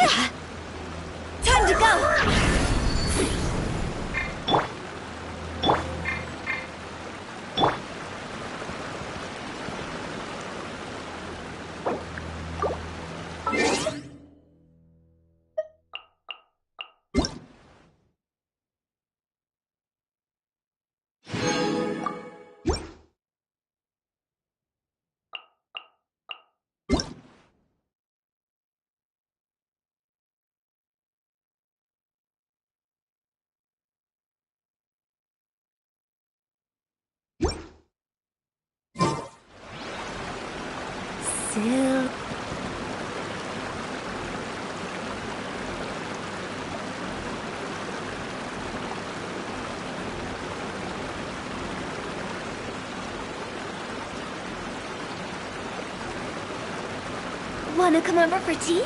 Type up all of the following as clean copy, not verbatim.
Time to go! Still. Wanna come over for tea?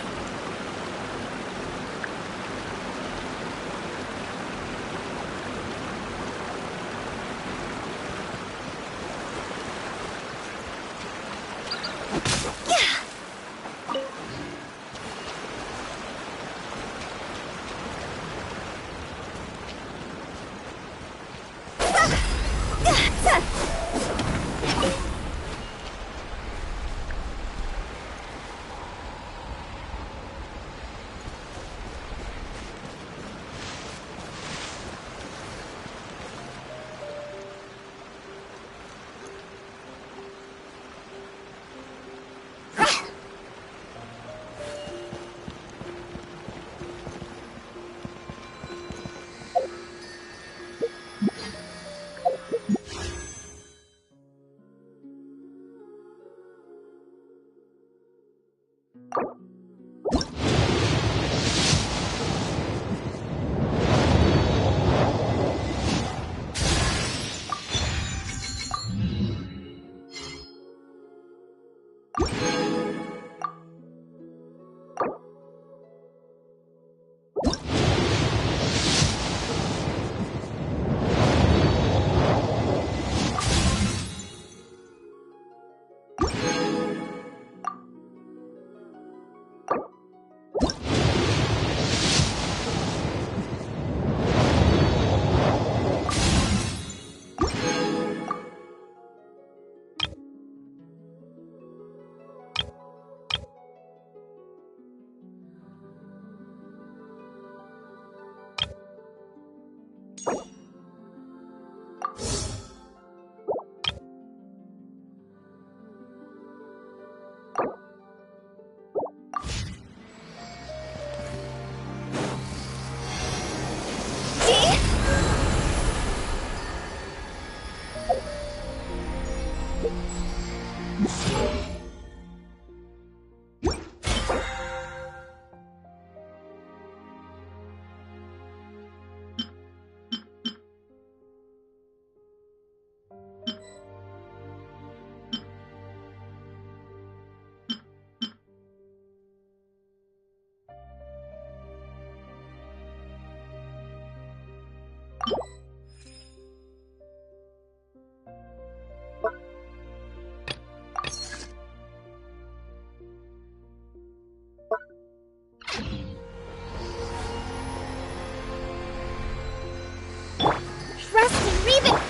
Rusty Ribbon!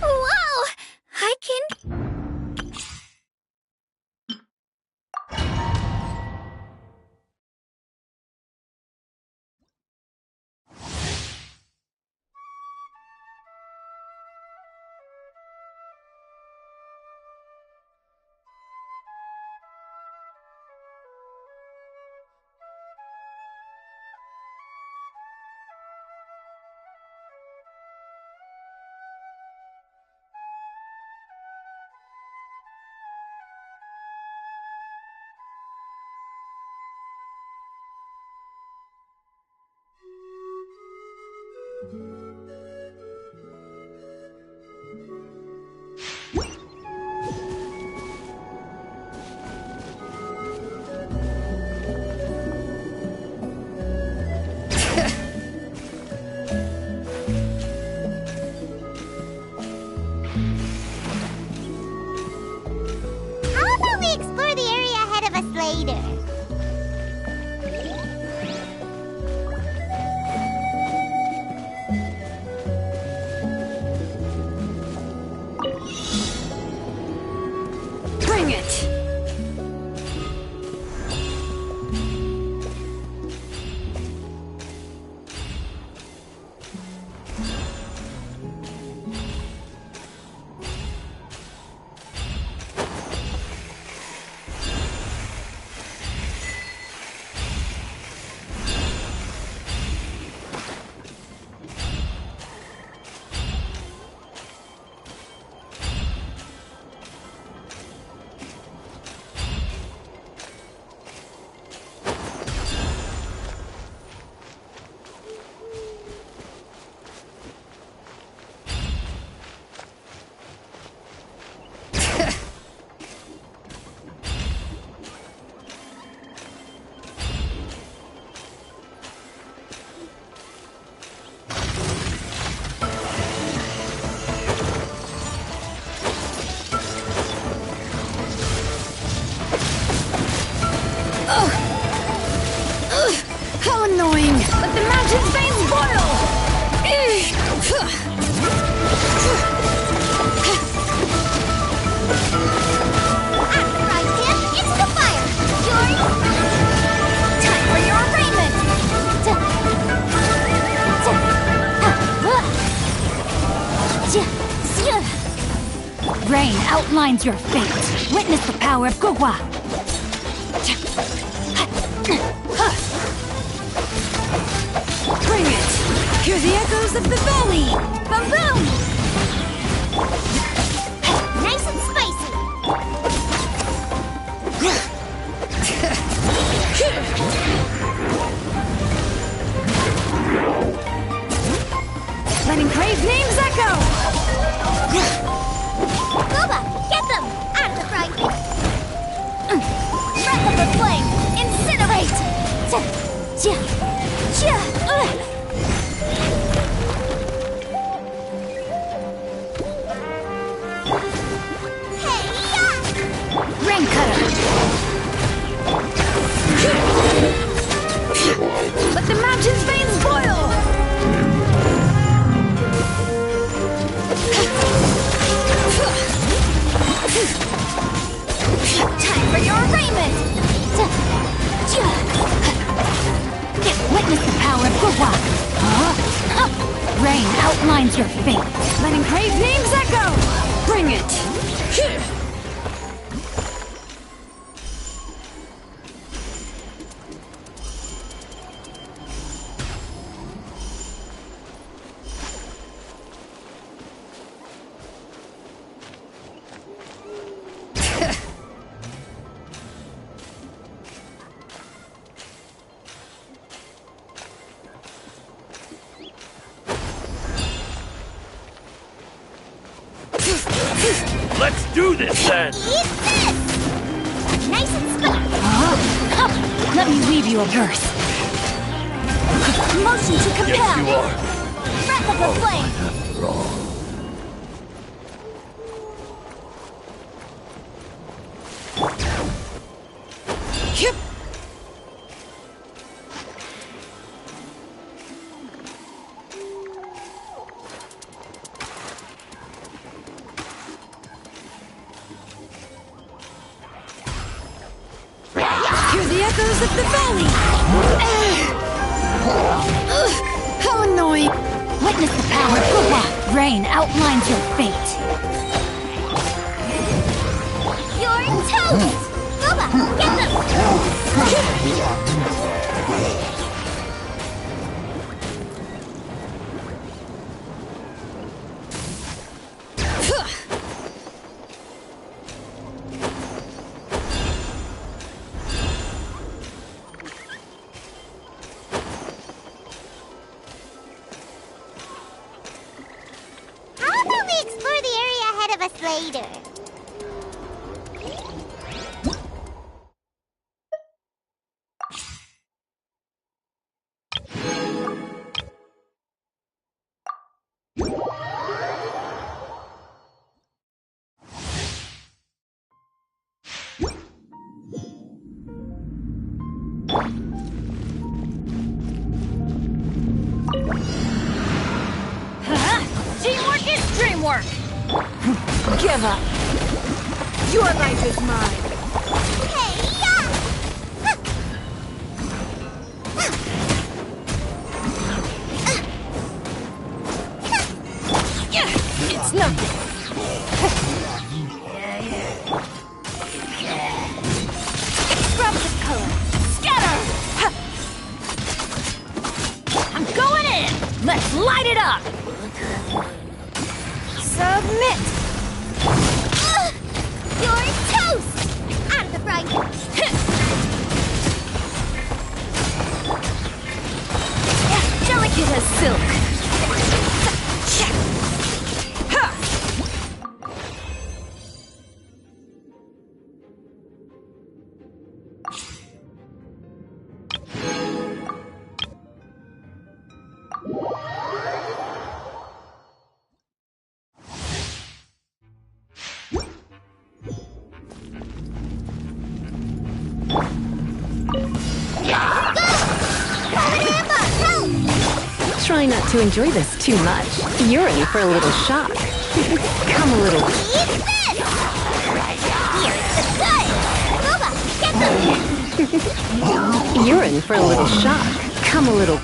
Whoa! I can... How about we explore the area ahead of us later? Bring it! How annoying! Let the mountain's veins boil! Right, Tim, into the fire! Time for your arraignment! Rain outlines your fate. Witness the power of Gugwa. Bring it! Hear the echoes of the valley! Boom boom! Nice and spicy! Letting Crave names echo! Boba, get them! Out of the frying pan! Breath of the flame! Incinerate! Rain cutter! Let the mountain's veins boil! Time for your arraignment! Witness the power of Gugwa! Rain outlines your fate. Letting Crave names echo! Bring it! Let's do this then! Eat this! Nice and spicy! Let me weave you a verse. Motion to compel! Yes, you are. Breath of the flame! Wrong. Yep. Hear the echoes of the valley! How annoying! Witness the power of Gugwa! Rain outlines your fate. You're toast! Boba, get them! later. Teamwork is dreamwork! Give up! Your life is mine! Hey, yeah! It's nothing! Disruptive color! Scatter! I'm going in! Let's light it up! Submit! You're toast! Out of the frying pan. Delicate as silk! Try not to enjoy this too much. You're in for a little shock. Come a little. Eat this! Here's the good! Boba, get them! You're in for a little shock. Come a little.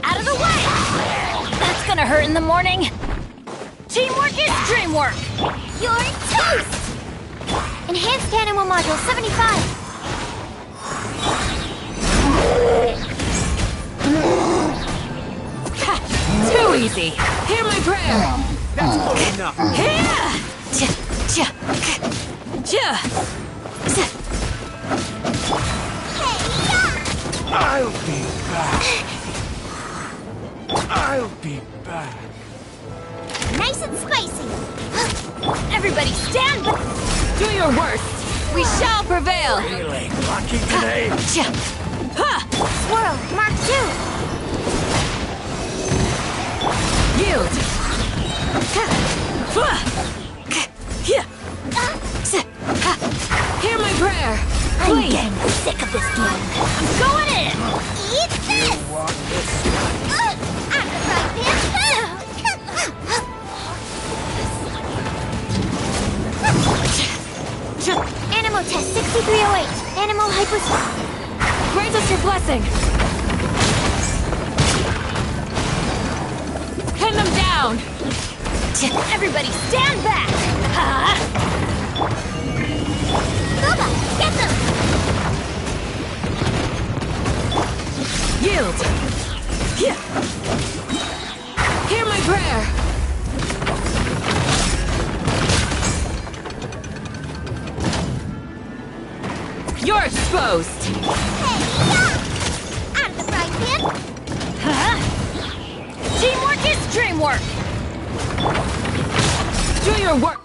Out of the way! That's gonna hurt in the morning! Teamwork is dreamwork! You're toast! Enhanced animal module 75. Too easy! Hear my prayer! That's close enough. Hey, yeah! I'll be back. I'll be back. Nice and spicy. Everybody stand back! Do your worst! We shall prevail! Feeling lucky today. Swirl, Mark 2. Yield! Hear my prayer! I'm getting sick of this game! I'm going in! Eat this! Want this? Out of the frying pan. Animal test 6308. Animal hyper... Grant us your blessing! Pin them down! Everybody stand back! Boba, get them! Yield! Hear my prayer! You're exposed! Hey, yeah! Out of the frying pan. Teamwork is dreamwork! Do your work!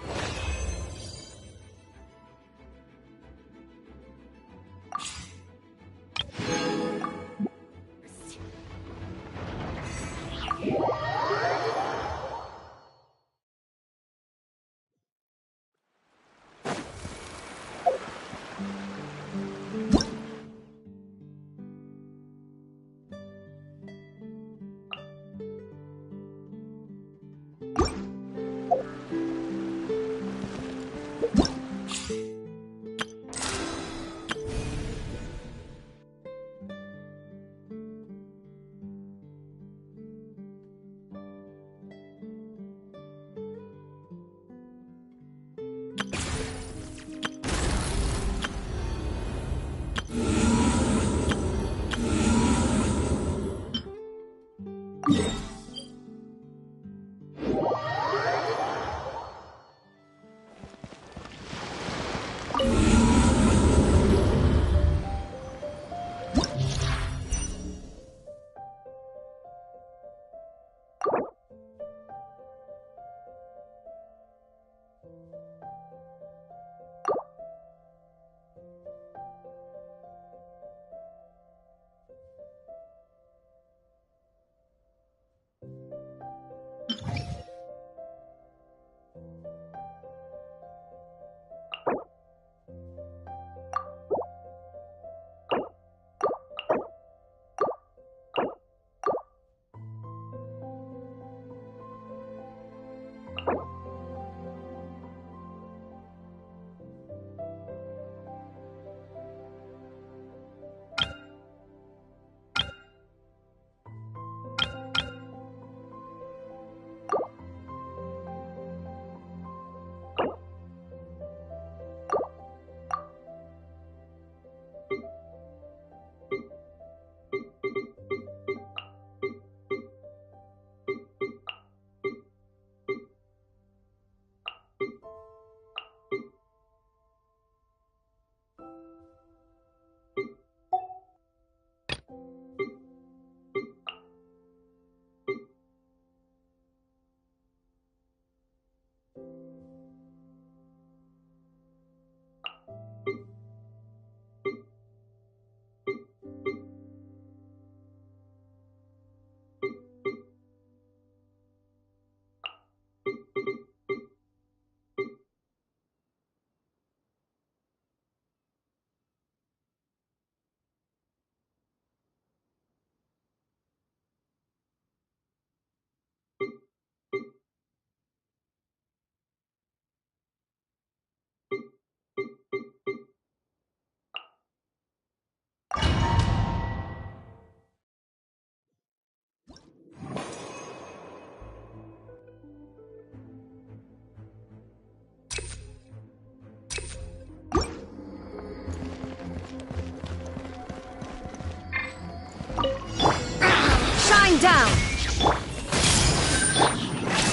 Shine down!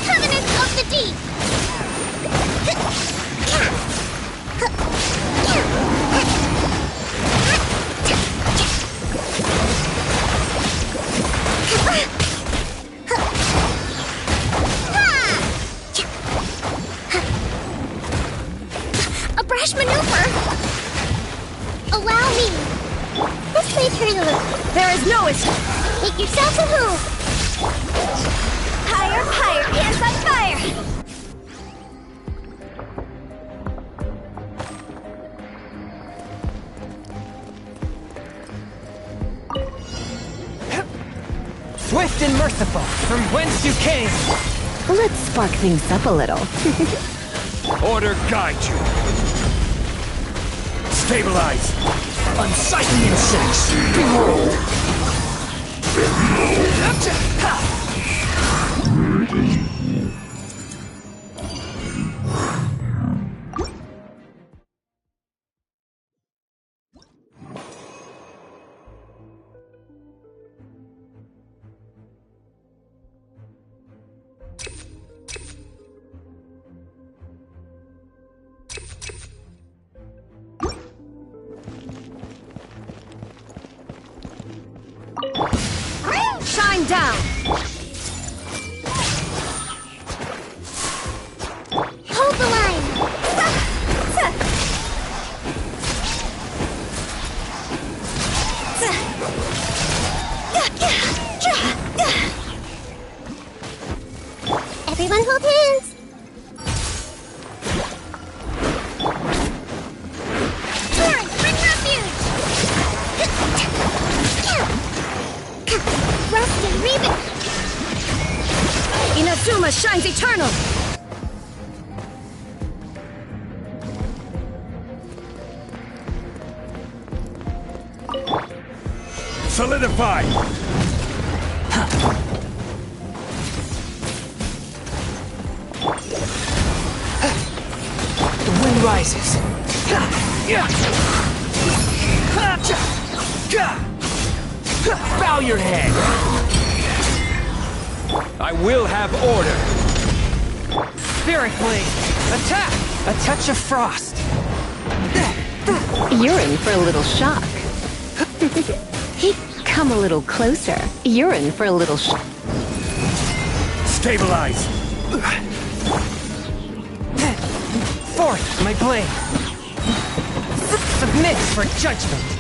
Covenant of the Deep! A brash maneuver! Allow me! This may turn a little. There is no escape! Make yourself a move! Higher, higher, hands on fire! Swift and merciful, from whence you came! Let's spark things up a little. Order guide you. Stabilize. Unsightly insects. Behold. Shine down! Hold the line! Everyone hold hands! Turn! Bring refuge! Rust and Reaven! Inazuma shines eternal! Solidify. The wind rises. Bow your head. I will have order. Spirit Blade! Attack! A touch of frost! You're in for a little shock. Come a little closer. You're in for a little shock. Stabilize. Forth, my blade! Submit for judgment!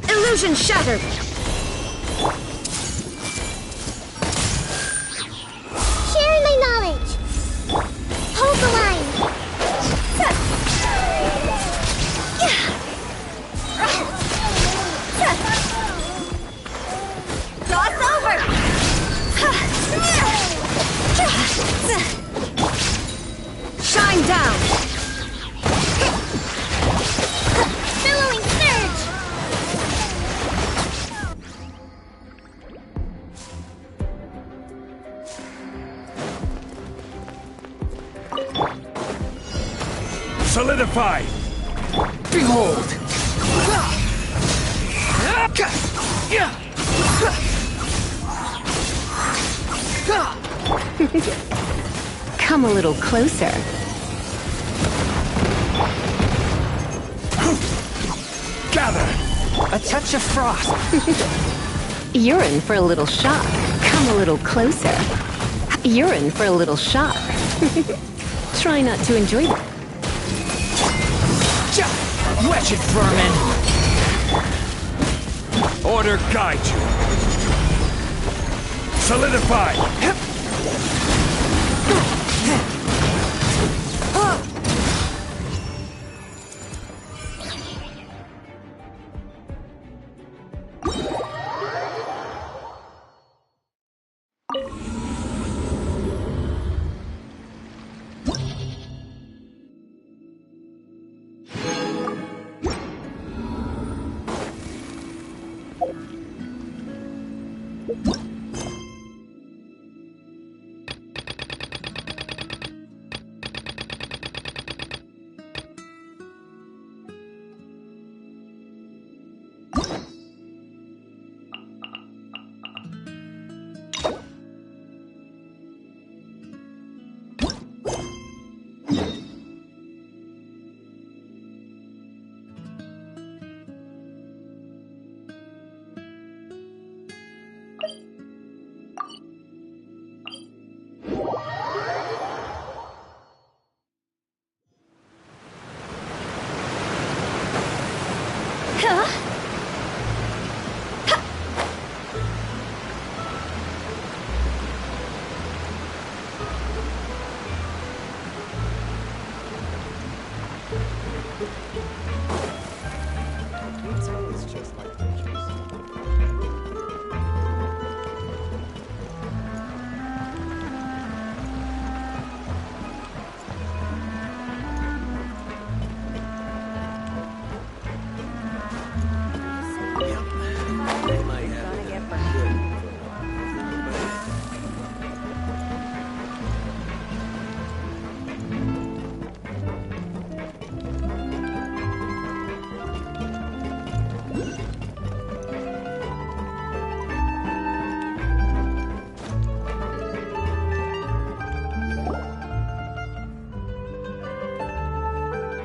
Illusion shattered! Share my knowledge. Hold the line. Gloss over! Shine down! Billowing surge. Solidify. Behold! Come a little closer. Gather. A touch of frost! You're in for a little shock. Come a little closer. You're in for a little shock. Try not to enjoy it. Wretched vermin! Order guide you. Solidify.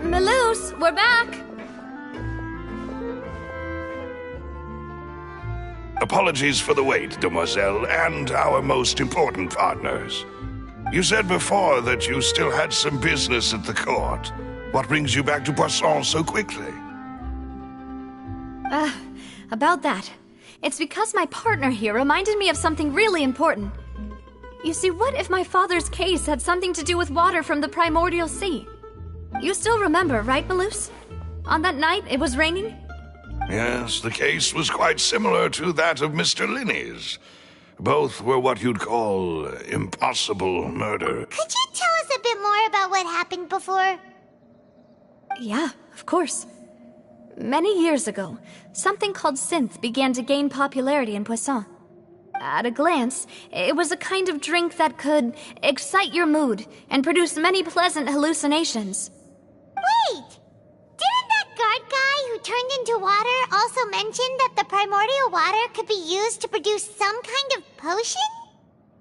Maloose, we're back! Apologies for the wait, demoiselle, and our most important partners. You said before that you still had some business at the court. What brings you back to Poisson so quickly? About that. It's because my partner here reminded me of something really important. You see, what if my father's case had something to do with water from the primordial sea? You still remember, right, Maloose? On that night, it was raining? Yes, the case was quite similar to that of Mr. Linney's. Both were what you'd call impossible murder. Could you tell us a bit more about what happened before? Yeah, of course. Many years ago, something called synth began to gain popularity in Poisson. At a glance, it was a kind of drink that could excite your mood and produce many pleasant hallucinations. Wait! Didn't that guard guy who turned into water also mention that the primordial water could be used to produce some kind of potion?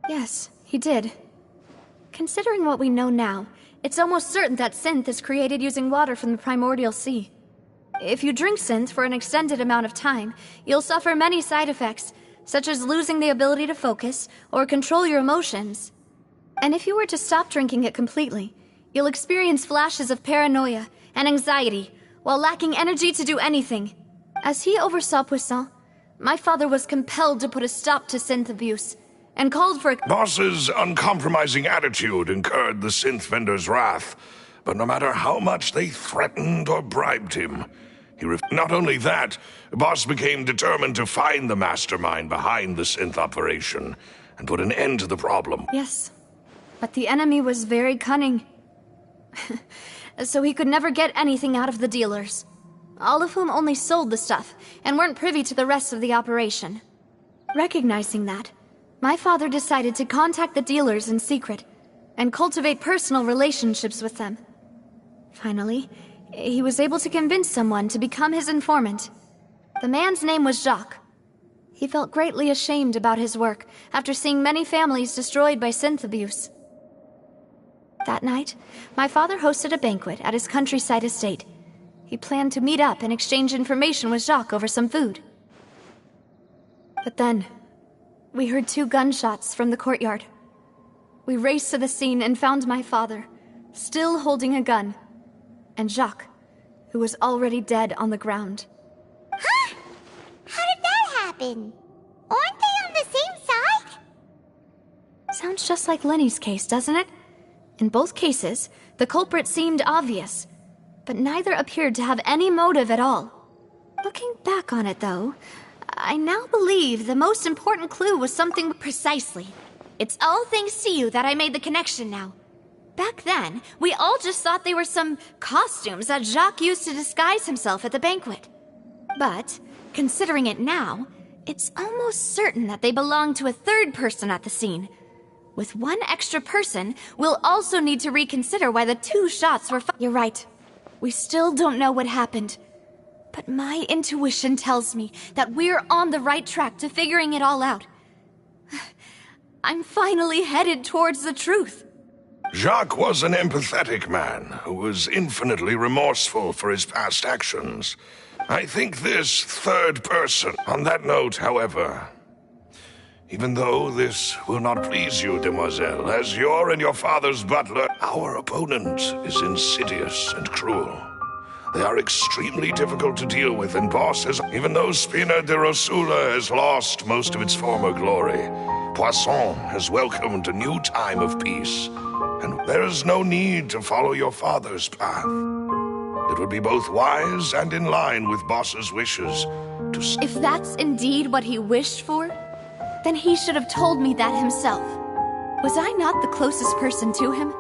Yes, he did. Considering what we know now, it's almost certain that synth is created using water from the primordial sea. If you drink synth for an extended amount of time, you'll suffer many side effects, such as losing the ability to focus or control your emotions. And if you were to stop drinking it completely, you'll experience flashes of paranoia and anxiety while lacking energy to do anything. As he oversaw Poisson, my father was compelled to put a stop to synth abuse and called for a... Boss's uncompromising attitude incurred the synth vendor's wrath, but no matter how much they threatened or bribed him, not only that, Boss became determined to find the mastermind behind the synth operation and put an end to the problem. Yes, but the enemy was very cunning. So he could never get anything out of the dealers, all of whom only sold the stuff and weren't privy to the rest of the operation. Recognizing that, my father decided to contact the dealers in secret and cultivate personal relationships with them. Finally, he was able to convince someone to become his informant. The man's name was Jacques. He felt greatly ashamed about his work after seeing many families destroyed by synth abuse. That night, my father hosted a banquet at his countryside estate. He planned to meet up and exchange information with Jacques over some food. But then, we heard 2 gunshots from the courtyard. We raced to the scene and found my father, still holding a gun, and Jacques, who was already dead on the ground. Huh? How did that happen? Aren't they on the same side? Sounds just like Lenny's case, doesn't it? In both cases, the culprit seemed obvious, but neither appeared to have any motive at all. Looking back on it, though, I now believe the most important clue was something... Precisely. It's all thanks to you that I made the connection now. Back then, we all just thought they were some costumes that Jacques used to disguise himself at the banquet. But, considering it now, it's almost certain that they belong to a third person at the scene. With one extra person, we'll also need to reconsider why the 2 shots were You're right. We still don't know what happened. But my intuition tells me that we're on the right track to figuring it all out. I'm finally headed towards the truth. Jacques was an empathetic man who was infinitely remorseful for his past actions. I think this third person... On that note, however, even though this will not please you, demoiselle, as you're and your father's butler, our opponent is insidious and cruel. They are extremely difficult to deal with, and Boss has... Even though Spina de Rosula has lost most of its former glory, Poisson has welcomed a new time of peace, and there is no need to follow your father's path. It would be both wise and in line with Boss's wishes to... If that's indeed what he wished for, then he should have told me that himself. Was I not the closest person to him?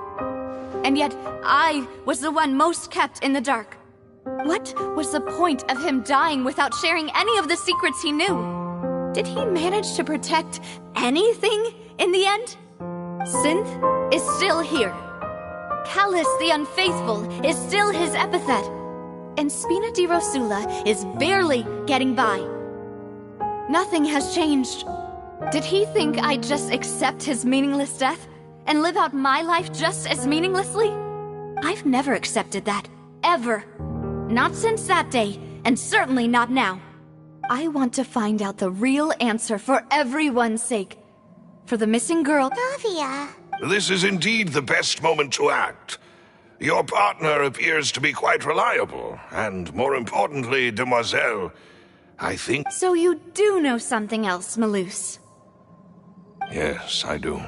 And yet, I was the one most kept in the dark. What was the point of him dying without sharing any of the secrets he knew? Did he manage to protect anything in the end? Synth is still here. Callus the Unfaithful is still his epithet. And Spina di Rosula is barely getting by. Nothing has changed. Did he think I'd just accept his meaningless death and live out my life just as meaninglessly? I've never accepted that. Ever. Not since that day, and certainly not now. I want to find out the real answer for everyone's sake. For the missing girl... Navia. This is indeed the best moment to act. Your partner appears to be quite reliable, and more importantly, demoiselle, I think... So you do know something else, Malus? Yes, I do.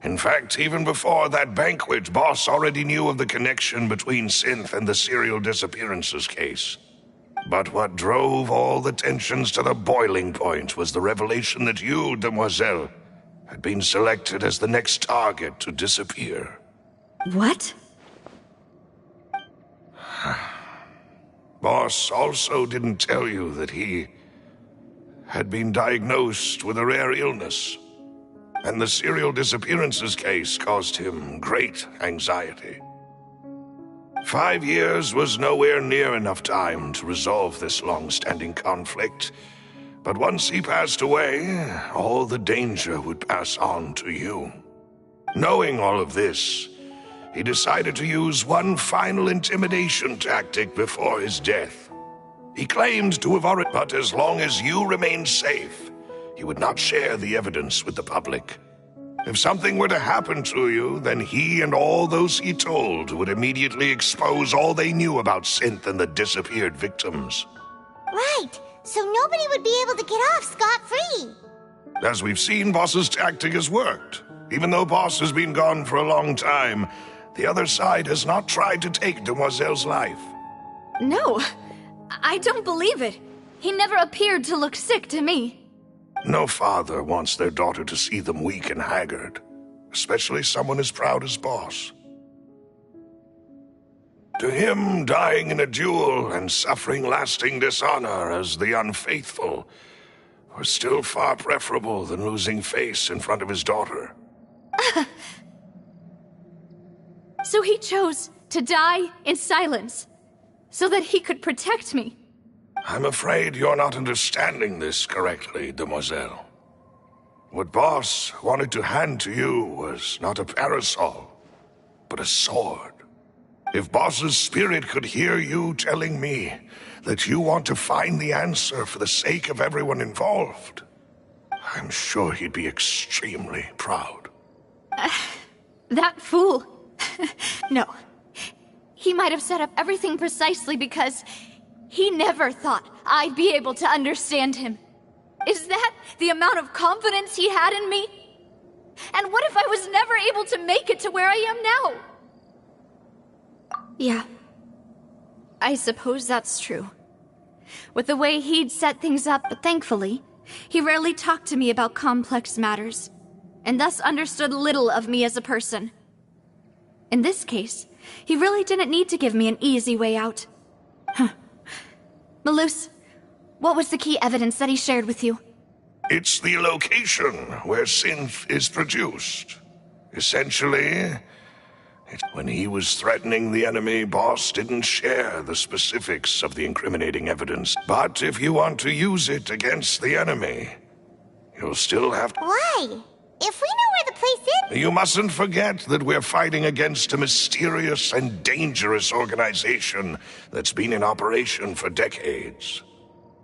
In fact, even before that banquet, Boss already knew of the connection between Synth and the serial disappearances case. But what drove all the tensions to the boiling point was the revelation that you, demoiselle, had been selected as the next target to disappear. What? Boss also didn't tell you that he had been diagnosed with a rare illness, and the serial disappearances case caused him great anxiety. 5 years was nowhere near enough time to resolve this long-standing conflict, but once he passed away, all the danger would pass on to you. Knowing all of this, he decided to use one final intimidation tactic before his death. He claimed to have already, but as long as you remained safe, he would not share the evidence with the public. If something were to happen to you, then he and all those he told would immediately expose all they knew about Synth and the disappeared victims. Right, so nobody would be able to get off scot-free. As we've seen, Boss's tactic has worked. Even though Boss has been gone for a long time, the other side has not tried to take Demoiselle's life. No, I don't believe it. He never appeared to look sick to me. No father wants their daughter to see them weak and haggard, especially someone as proud as Boss. To him, dying in a duel and suffering lasting dishonor as the unfaithful was still far preferable than losing face in front of his daughter. So he chose to die in silence, so that he could protect me. I'm afraid you're not understanding this correctly, Demoiselle. What Boss wanted to hand to you was not a parasol, but a sword. If Boss's spirit could hear you telling me that you want to find the answer for the sake of everyone involved, I'm sure he'd be extremely proud. That fool. No. He might have set up everything precisely because he never thought I'd be able to understand him. Is that the amount of confidence he had in me? And what if I was never able to make it to where I am now? Yeah. I suppose that's true. With the way he'd set things up, but thankfully, he rarely talked to me about complex matters, and thus understood little of me as a person. In this case, he really didn't need to give me an easy way out. Huh. Malus, what was the key evidence that he shared with you? It's the location where synth is produced. Essentially, when he was threatening the enemy, Boss didn't share the specifics of the incriminating evidence. But if you want to use it against the enemy, you'll still have to... Why? If we know where the place is... You mustn't forget that we're fighting against a mysterious and dangerous organization that's been in operation for decades.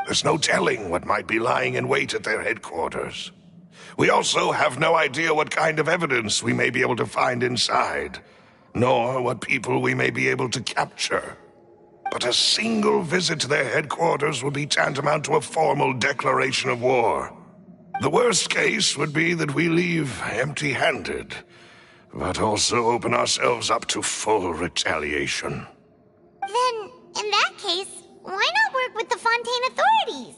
There's no telling what might be lying in wait at their headquarters. We also have no idea what kind of evidence we may be able to find inside, nor what people we may be able to capture. But a single visit to their headquarters would be tantamount to a formal declaration of war. The worst case would be that we leave empty-handed, but also open ourselves up to full retaliation. Then, in that case, why not work with the Fontaine authorities?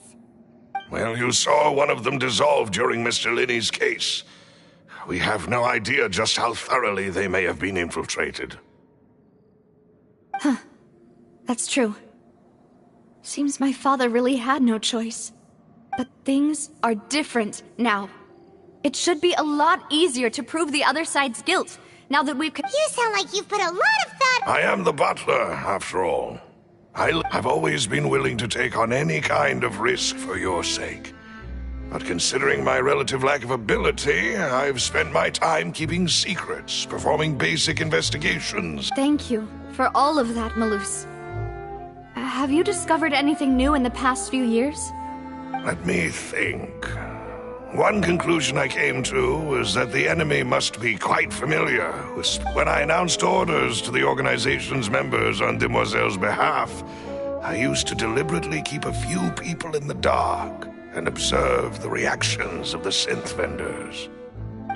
Well, you saw one of them dissolve during Mr. Linney's case. We have no idea just how thoroughly they may have been infiltrated. Huh. That's true. Seems my father really had no choice. But things are different now. It should be a lot easier to prove the other side's guilt, now that we've... You sound like you've put a lot of thought... I am the butler, after all. I've always been willing to take on any kind of risk for your sake. But considering my relative lack of ability, I've spent my time keeping secrets, performing basic investigations. Thank you for all of that, Malus. Have you discovered anything new in the past few years? Let me think. One conclusion I came to was that the enemy must be quite familiar with... When I announced orders to the organization's members on Demoiselle's behalf, I used to deliberately keep a few people in the dark and observe the reactions of the synth vendors.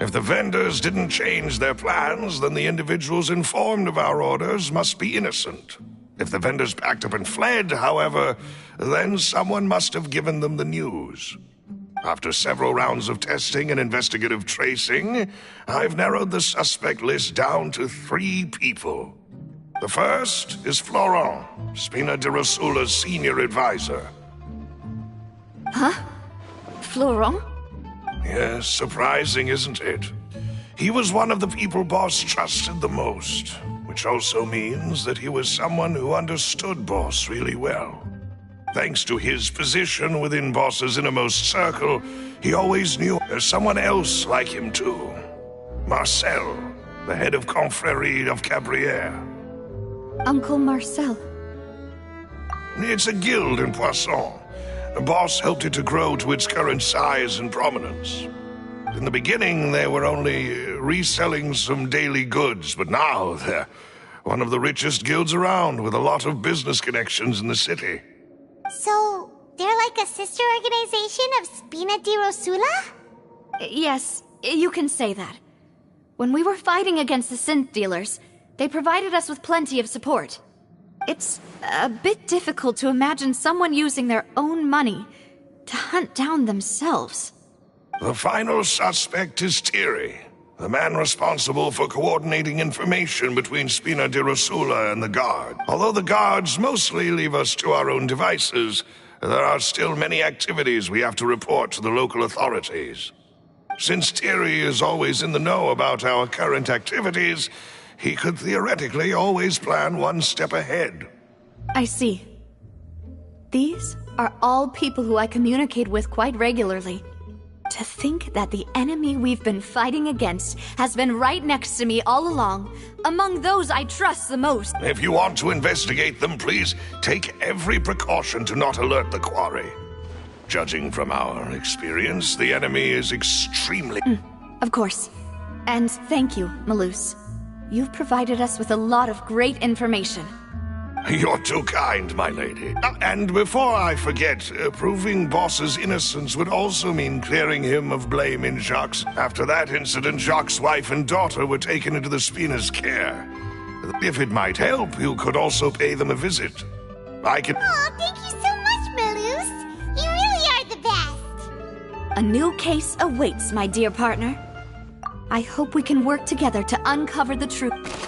If the vendors didn't change their plans, then the individuals informed of our orders must be innocent. If the vendors packed up and fled, however, then someone must have given them the news. After several rounds of testing and investigative tracing, I've narrowed the suspect list down to 3 people. The first is Florent, Spina de Rosula's senior advisor. Florent? Yes, surprising, isn't it? He was one of the people Boss trusted the most, which also means that he was someone who understood Boss really well. Thanks to his position within Boss's innermost circle, he always knew there's someone else like him too. Marcel, the head of Confrérie of Cabrières. Uncle Marcel. It's a guild in Poisson. Boss helped it to grow to its current size and prominence. In the beginning, they were only reselling some daily goods, but now they're one of the richest guilds around with a lot of business connections in the city. So, they're like a sister organization of Spina di Rosula? Yes, you can say that. When we were fighting against the synth dealers, they provided us with plenty of support. It's a bit difficult to imagine someone using their own money to hunt down themselves. The final suspect is Thierry, the man responsible for coordinating information between Spina di Rosula and the Guard. Although the Guards mostly leave us to our own devices, there are still many activities we have to report to the local authorities. Since Thierry is always in the know about our current activities, he could theoretically always plan one step ahead. I see. These are all people who I communicate with quite regularly. To think that the enemy we've been fighting against has been right next to me all along, among those I trust the most. If you want to investigate them, please take every precaution to not alert the quarry. Judging from our experience, the enemy is extremely... Of course. And thank you, Malus. You've provided us with a lot of great information. You're too kind, my lady. And before I forget, proving Boss's innocence would also mean clearing him of blame in Jacques. After that incident, Jacques' wife and daughter were taken into the Spina's care. If it might help, you could also pay them a visit. I can... Aw, thank you so much, Malus. You really are the best. A new case awaits, my dear partner. I hope we can work together to uncover the truth.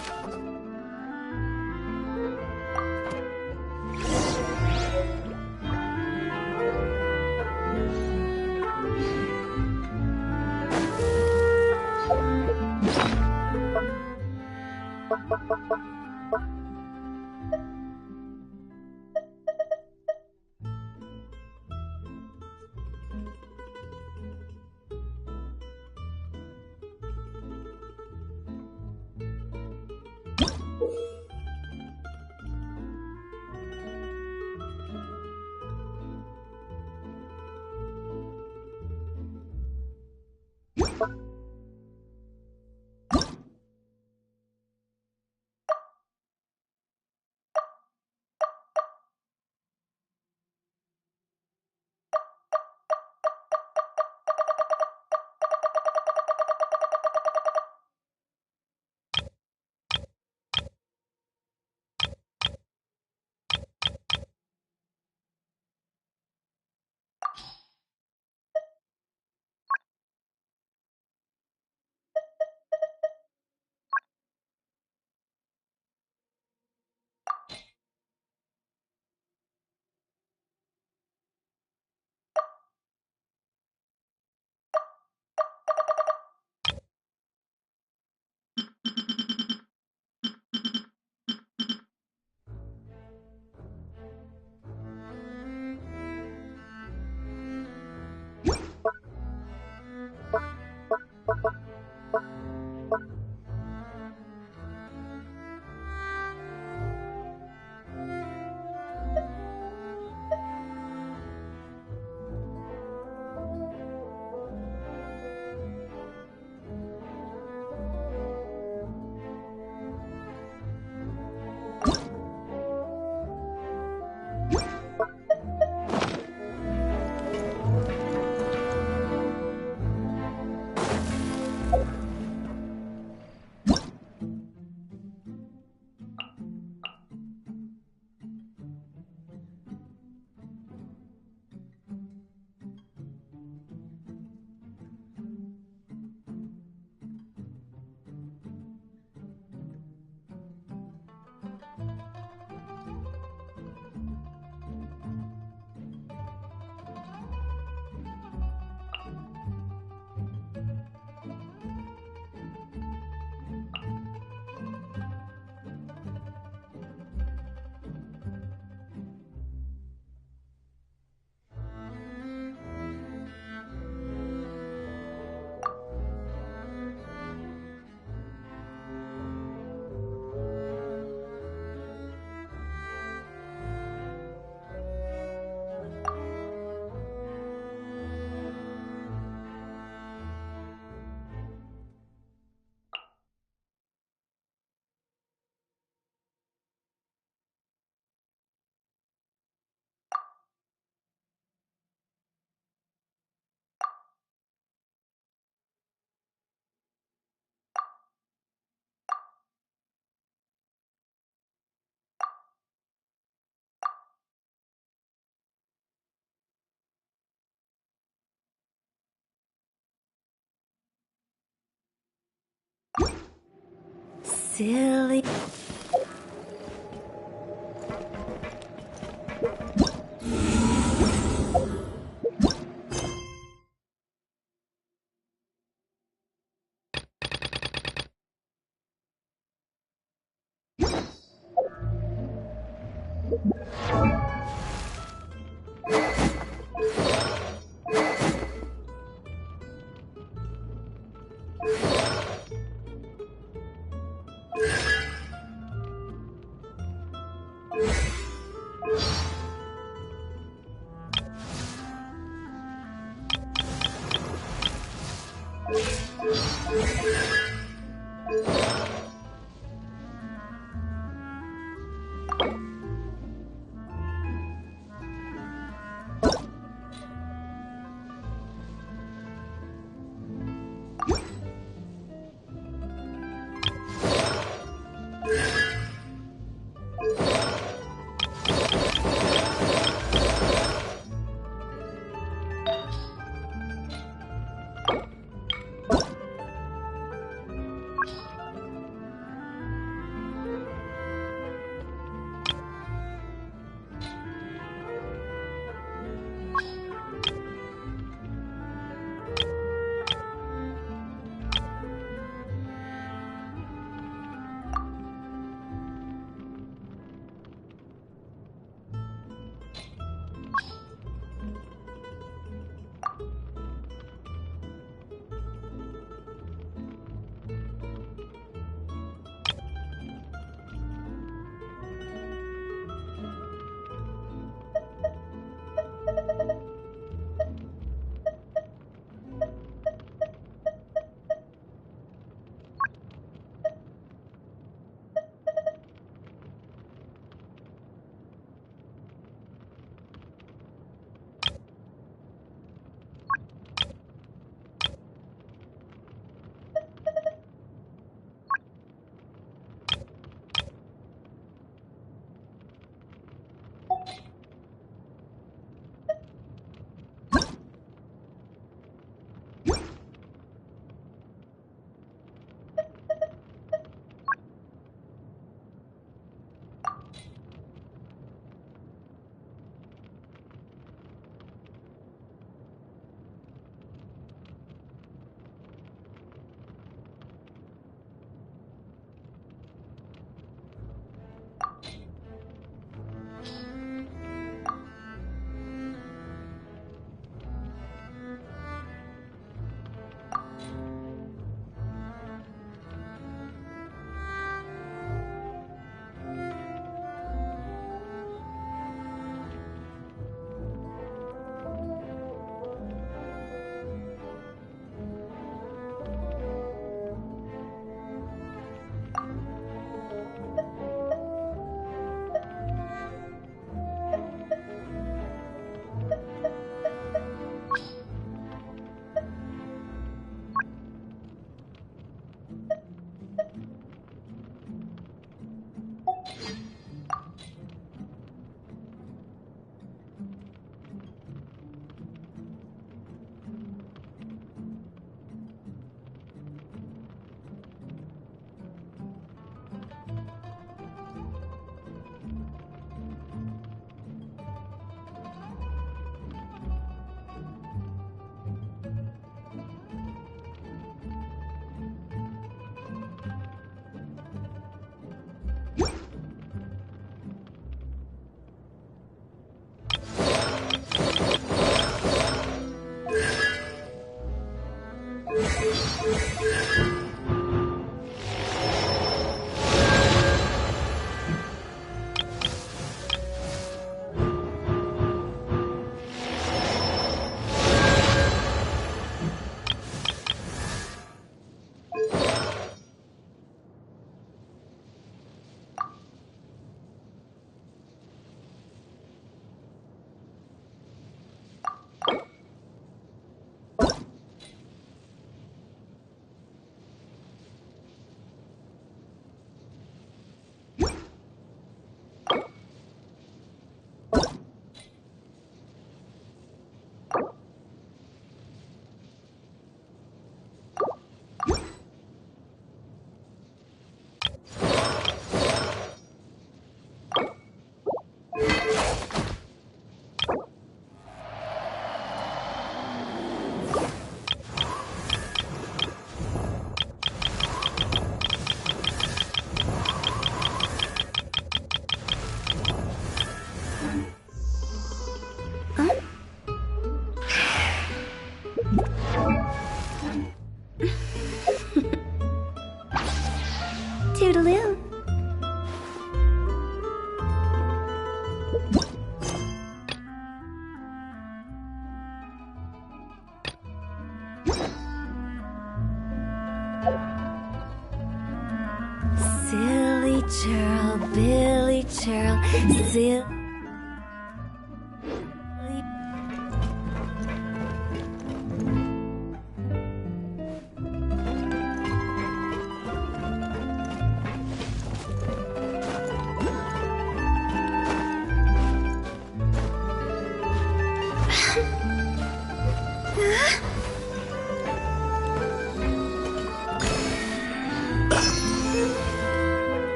silly. natural, silly.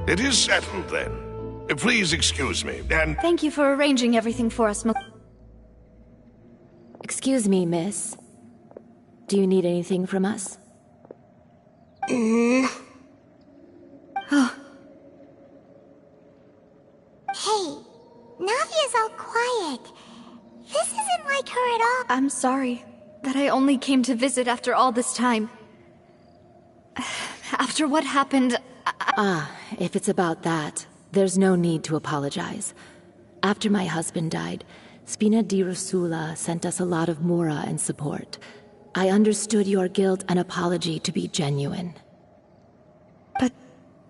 It is settled, then. Please excuse me, and... Thank you for arranging everything for us, Excuse me, miss. Do you need anything from us? Hey, Navia's all quiet. This isn't like her at all. I'm sorry that I only came to visit after all this time. After what happened, If it's about that, there's no need to apologize. After my husband died, Spina di Rosula sent us a lot of mura and support. I understood your guilt and apology to be genuine. But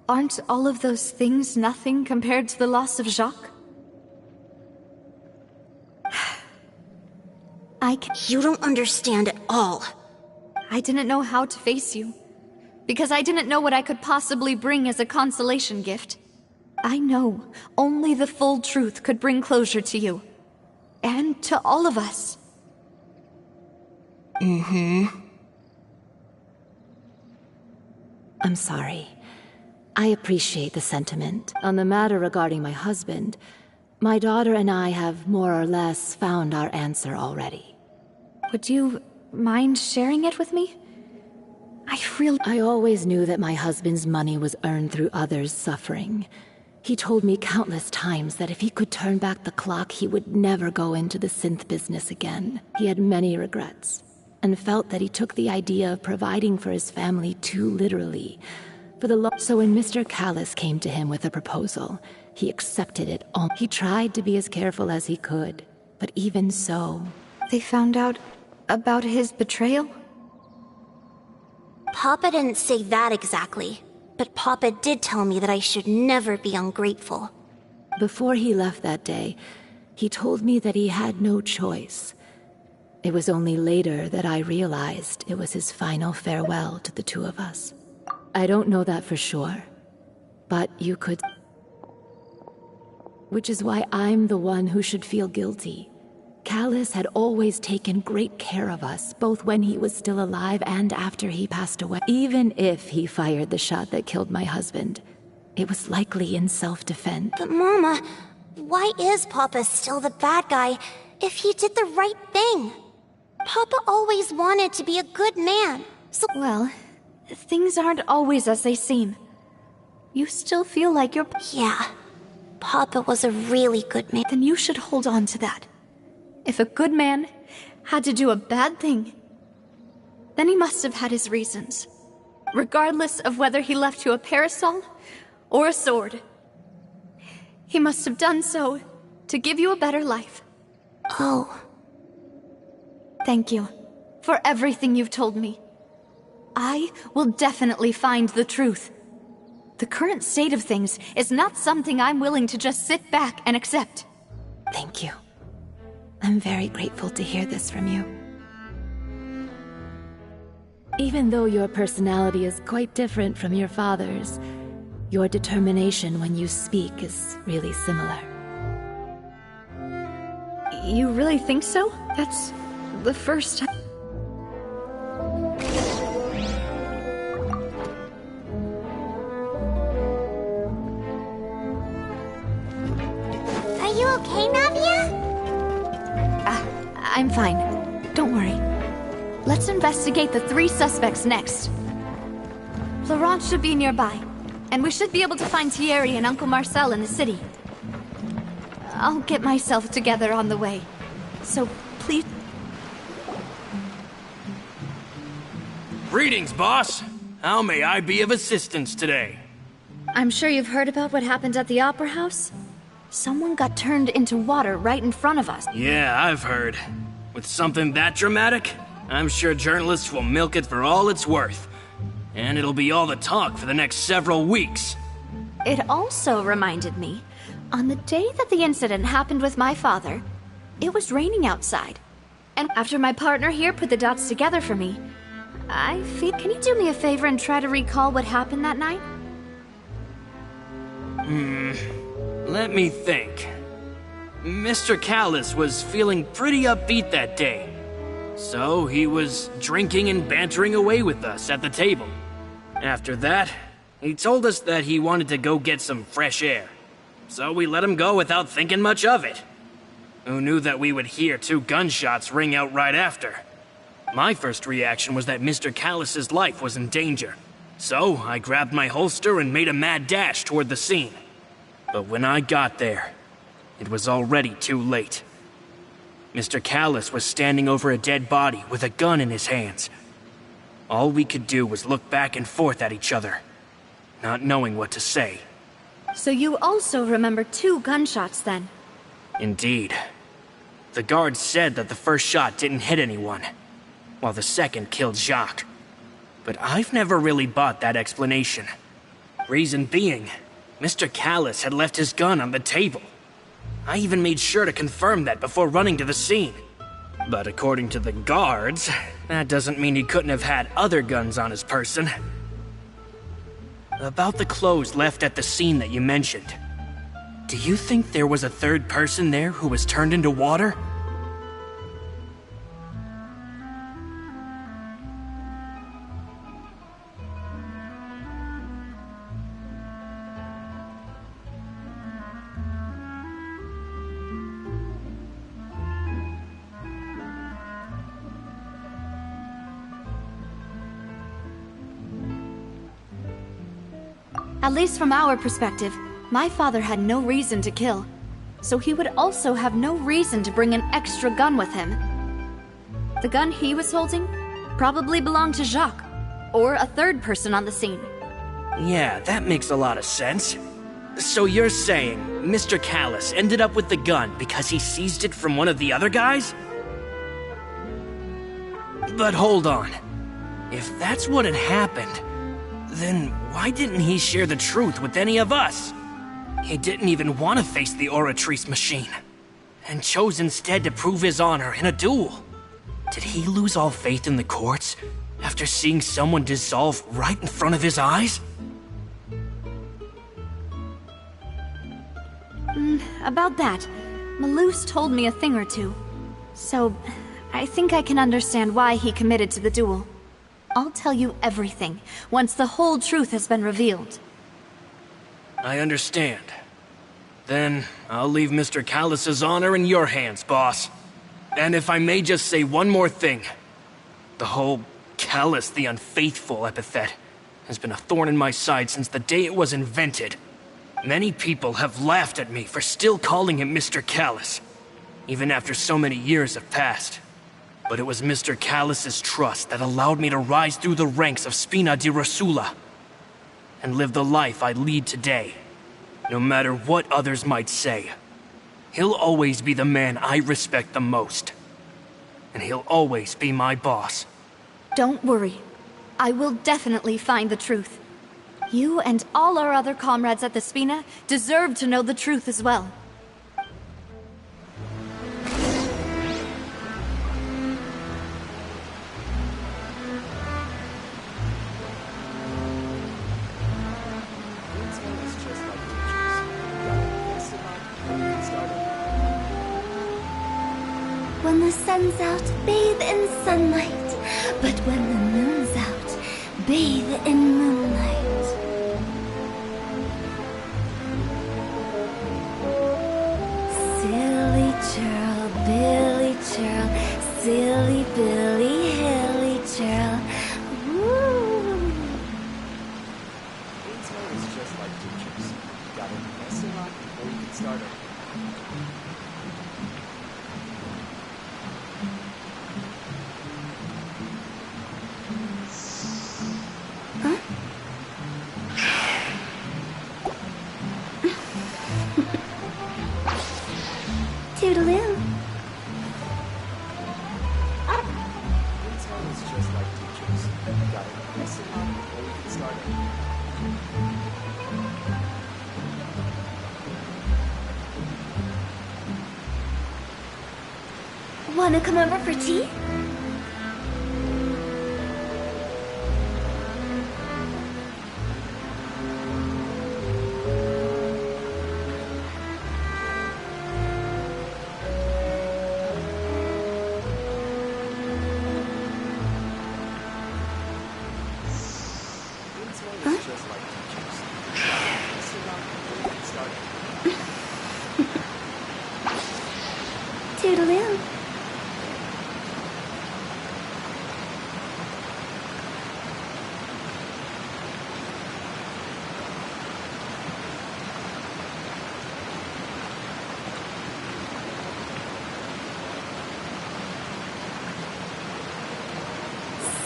aren't all of those things nothing compared to the loss of Jacques? You don't understand at all. I didn't know how to face you, because I didn't know what I could possibly bring as a consolation gift. I know only the full truth could bring closure to you, and to all of us. I'm sorry. I appreciate the sentiment. On the matter regarding my husband, my daughter and I have more or less found our answer already. Would you mind sharing it with me? I always knew that my husband's money was earned through others' suffering. He told me countless times that if he could turn back the clock, he would never go into the synth business again. He had many regrets, and felt that he took the idea of providing for his family too literally. So when Mr. Callis came to him with a proposal, he accepted it. He tried to be as careful as he could, but even so... They found out about his betrayal? Papa didn't say that exactly, but Papa did tell me that I should never be ungrateful. Before he left that day, he told me that he had no choice. It was only later that I realized it was his final farewell to the two of us. I don't know that for sure, but you could... Which is why I'm the one who should feel guilty. Callis had always taken great care of us, both when he was still alive and after he passed away. Even if he fired the shot that killed my husband, it was likely in self-defense. But Mama, why is Papa still the bad guy if he did the right thing? Papa always wanted to be a good man, so... Well, things aren't always as they seem. You still feel like you're... Yeah, Papa was a really good man. Then you should hold on to that. If a good man had to do a bad thing, then he must have had his reasons. Regardless of whether he left you a parasol or a sword. He must have done so to give you a better life. Oh. Thank you for everything you've told me. I will definitely find the truth. The current state of things is not something I'm willing to just sit back and accept. Thank you. I'm very grateful to hear this from you. Even though your personality is quite different from your father's, your determination when you speak is really similar. You really think so? That's the first time. Are you okay, Navia? I'm fine. Don't worry. Let's investigate the 3 suspects next. Laurent should be nearby. and we should be able to find Thierry and Uncle Marcel in the city. I'll get myself together on the way. So, please... Greetings, boss. How may I be of assistance today? I'm sure you've heard about what happened at the Opera House? Someone got turned into water right in front of us. Yeah, I've heard. With something that dramatic, I'm sure journalists will milk it for all it's worth. And it'll be all the talk for the next several weeks. It also reminded me, on the day that the incident happened with my father, it was raining outside. And after my partner here put the dots together for me, I feel... Can you do me a favor and try to recall what happened that night? Let me think. Mr. Callis was feeling pretty upbeat that day. So he was drinking and bantering away with us at the table. After that, he told us that he wanted to go get some fresh air. So we let him go without thinking much of it. Who knew that we would hear 2 gunshots ring out right after? My first reaction was that Mr. Callis's life was in danger. So I grabbed my holster and made a mad dash toward the scene. But when I got there, it was already too late. Mr. Callis was standing over a dead body with a gun in his hands. All we could do was look back and forth at each other, not knowing what to say. So you also remember 2 gunshots then? Indeed. The guard said that the first shot didn't hit anyone, while the second killed Jacques. But I've never really bought that explanation. Reason being, Mr. Callis had left his gun on the table. I even made sure to confirm that before running to the scene. But according to the guards, that doesn't mean he couldn't have had other guns on his person. About the clothes left at the scene that you mentioned, do you think there was a third person there who was turned into water? At least from our perspective, my father had no reason to kill. So he would also have no reason to bring an extra gun with him. The gun he was holding probably belonged to Jacques, or a third person on the scene. Yeah, that makes a lot of sense. So you're saying Mr. Callis ended up with the gun because he seized it from one of the other guys? But hold on. If that's what had happened, then why didn't he share the truth with any of us? He didn't even want to face the Oratrice machine, and chose instead to prove his honor in a duel. Did he lose all faith in the courts after seeing someone dissolve right in front of his eyes? About that, Malouse told me a thing or two. So, I think I can understand why he committed to the duel. I'll tell you everything, once the whole truth has been revealed. I understand. Then, I'll leave Mr. Callis's honor in your hands, boss. And if I may just say one more thing. The whole Callis the Unfaithful epithet has been a thorn in my side since the day it was invented. Many people have laughed at me for still calling him Mr. Callis, even after so many years have passed. But it was Mr. Callis's trust that allowed me to rise through the ranks of Spina di Rosula and live the life I lead today. No matter what others might say, he'll always be the man I respect the most. And he'll always be my boss. Don't worry. I will definitely find the truth. You and all our other comrades at the Spina deserve to know the truth as well. When the sun's out, bathe in sunlight. But when the moon's out, bathe in moonlight. Silly churl, Billy churl, silly Billy, hilly churl. Woo. get started. Toodaloo. Intel is just like teachers. You gotta listen up before we get started. Wanna come over for tea? Intel is just like teachers. You gotta listen up before we get started. Toodaloo.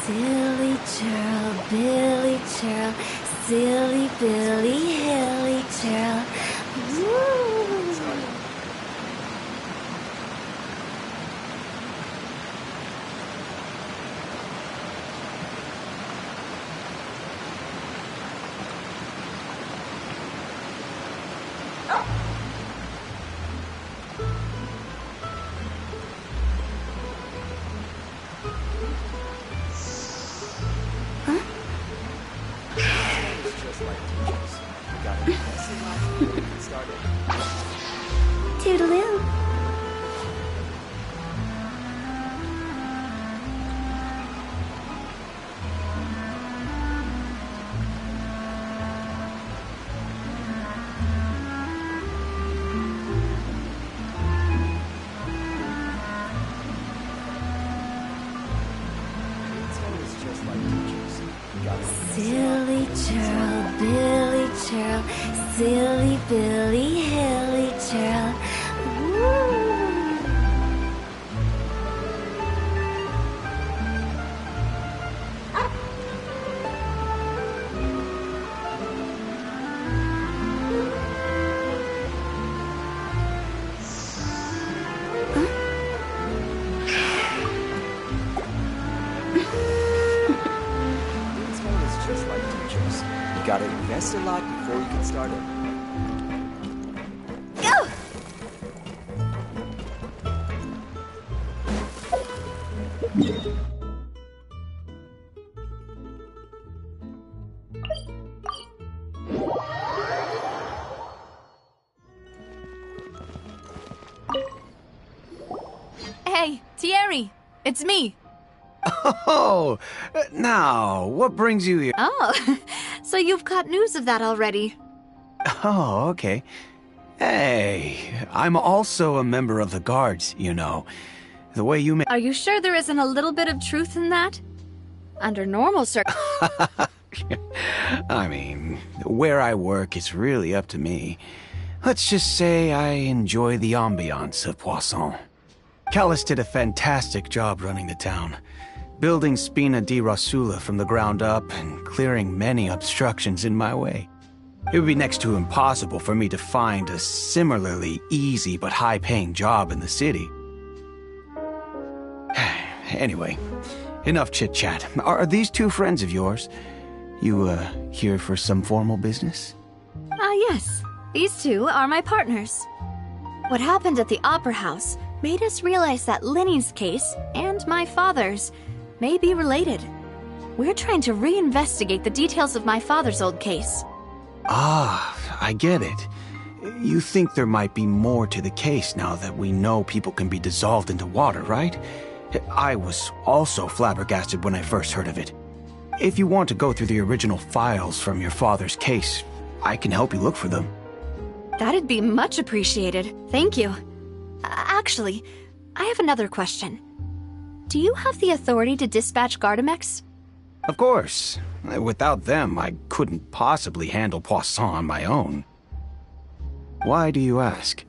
Silly churl, Billy churl, silly Billy, hilly churl. Woo! Intel is just like teachers. You gotta listen up before we get started. Toodaloo. Intel is just like teachers. You gotta Silly churl, Billy churl, silly Billy, hilly churl. Woo! Intel is just like teachers. You gotta invest a lot before you get started. Go! Hey, Thierry, it's me. Oh, now, what brings you here? Oh, so you've got news of that already. Oh, okay. Hey, I'm also a member of the guards, you know. The way you Are you sure there isn't a little bit of truth in that? Under normal I mean, where I work is really up to me. Let's just say I enjoy the ambiance of Poisson. Callus did a fantastic job running the town, building Spina di Rosula from the ground up and clearing many obstructions in my way. It would be next to impossible for me to find a similarly easy but high-paying job in the city. Anyway, enough chit-chat. Are these two friends of yours? You, here for some formal business? Yes. These two are my partners. What happened at the Opera House made us realize that Linny's case and my father's may be related. We're trying to reinvestigate the details of my father's old case. Ah, I get it. You think there might be more to the case now that we know people can be dissolved into water, right? I was also flabbergasted when I first heard of it. If you want to go through the original files from your father's case, I can help you look for them. That'd be much appreciated. Thank you. Actually, I have another question. Do you have the authority to dispatch Gardamex? Of course. Without them, I couldn't possibly handle Poisson on my own. Why do you ask?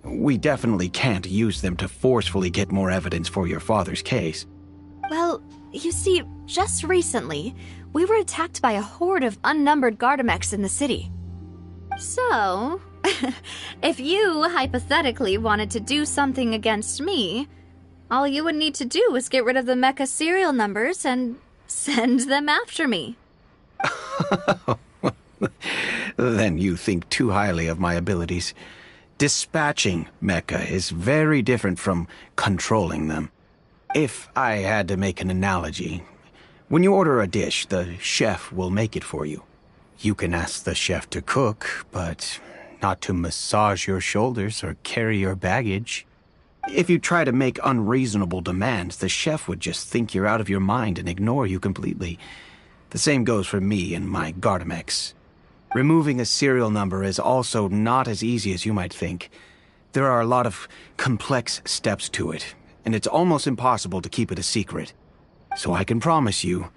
We definitely can't use them to forcefully get more evidence for your father's case. Well, you see, just recently, we were attacked by a horde of unnumbered Gardamex in the city. So, if you hypothetically wanted to do something against me, all you would need to do is get rid of the mecha serial numbers and send them after me. Then you think too highly of my abilities. Dispatching mecha is very different from controlling them. If I had to make an analogy, when you order a dish, the chef will make it for you. You can ask the chef to cook, but not to massage your shoulders or carry your baggage. If you try to make unreasonable demands, the chef would just think you're out of your mind and ignore you completely. The same goes for me and my Gardamex. Removing a serial number is also not as easy as you might think. There are a lot of complex steps to it, and it's almost impossible to keep it a secret. So I can promise you,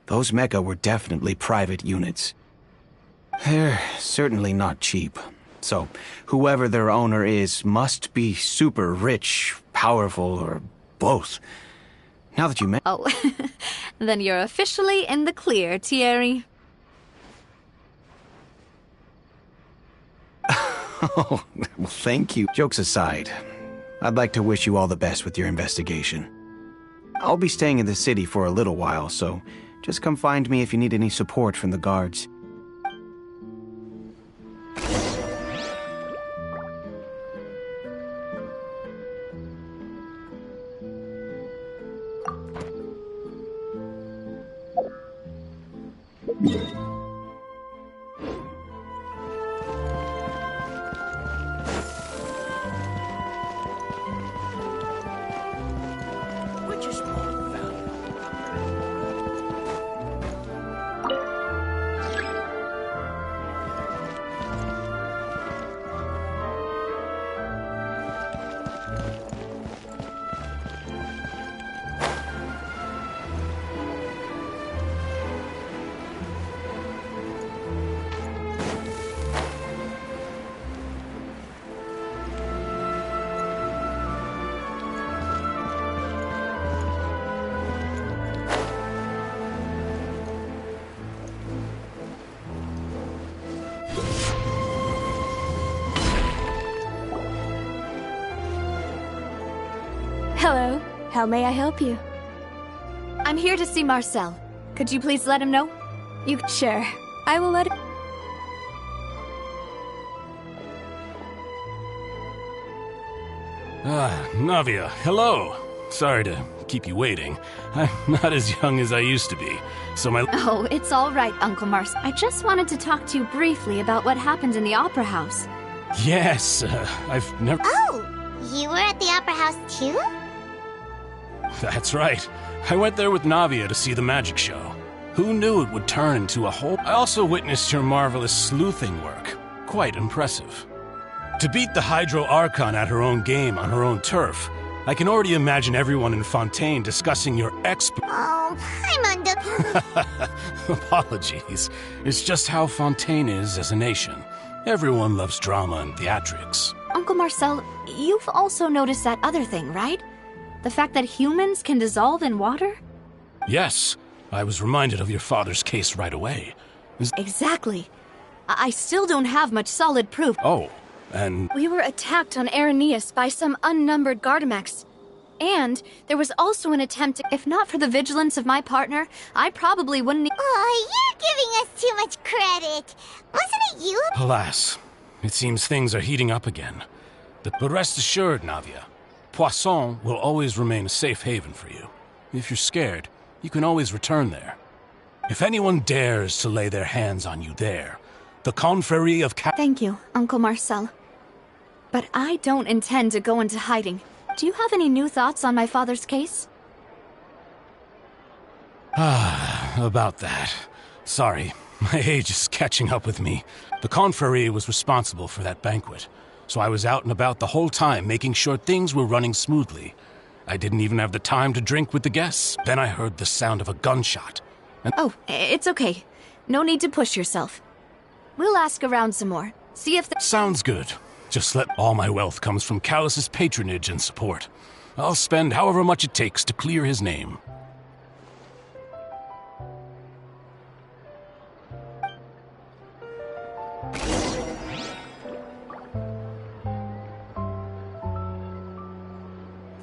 those mecha were definitely private units. They're certainly not cheap. So, whoever their owner is must be super rich, powerful, or both. Now that you Oh, then you're officially in the clear, Thierry. Oh, well, thank you. Jokes aside, I'd like to wish you all the best with your investigation. I'll be staying in the city for a little while, so just come find me if you need any support from the guards. Hello. How may I help you? I'm here to see Marcel. Could you please let him know? Sure. I will let him... Navia, hello. Sorry to keep you waiting. I'm not as young as I used to be, so my... Oh, it's all right, Uncle Mars. I just wanted to talk to you briefly about what happened in the Opera House. Yes, I've never... Oh, you were at the Opera House too? That's right. I went there with Navia to see the magic show. Who knew it would turn into a whole... I also witnessed your marvelous sleuthing work. Quite impressive. To beat the Hydro Archon at her own game on her own turf, I can already imagine everyone in Fontaine discussing your Oh, I'm under... Apologies. It's just how Fontaine is as a nation. Everyone loves drama and theatrics. Uncle Marcel, you've also noticed that other thing, right? The fact that humans can dissolve in water? Yes, I was reminded of your father's case right away. Exactly. I still don't have much solid proof. Oh, and... We were attacked on Arrhenius by some unnumbered Gardamex. And there was also an attempt to... If not for the vigilance of my partner, I probably wouldn't... Oh, you're giving us too much credit. Wasn't it you? Alas, it seems things are heating up again. But rest assured, Navia, Poisson will always remain a safe haven for you. If you're scared, you can always return there. If anyone dares to lay their hands on you there, the Confrérie of Thank you, Uncle Marcel. But I don't intend to go into hiding. Do you have any new thoughts on my father's case? About that. Sorry, my age is catching up with me. The Confrérie was responsible for that banquet, so I was out and about the whole time making sure things were running smoothly. I didn't even have the time to drink with the guests. Then I heard the sound of a gunshot. And Oh, it's okay. No need to push yourself. We'll ask around some more. see if the— Sounds good. Just let all my wealth comes from Callus's patronage and support. I'll spend however much it takes to clear his name.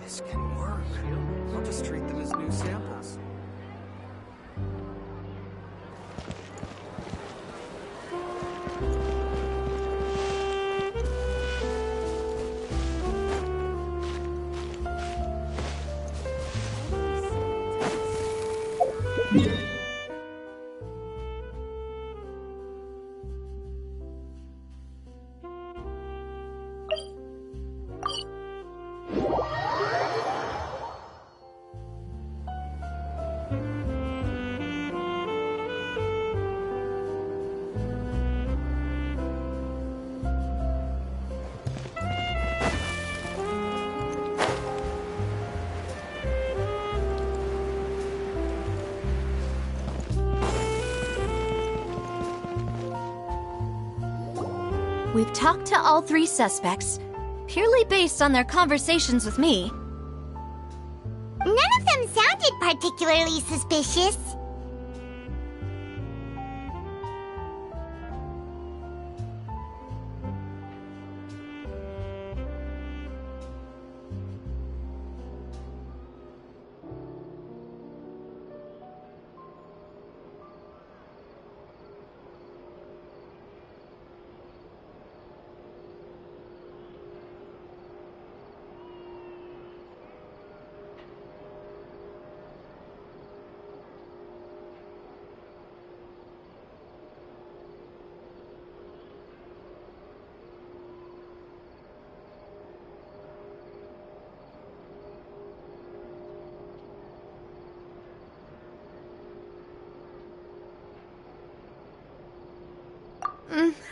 This can work. I'll just treat them as new samples. We've talked to all 3 suspects, purely based on their conversations with me. None of them sounded particularly suspicious.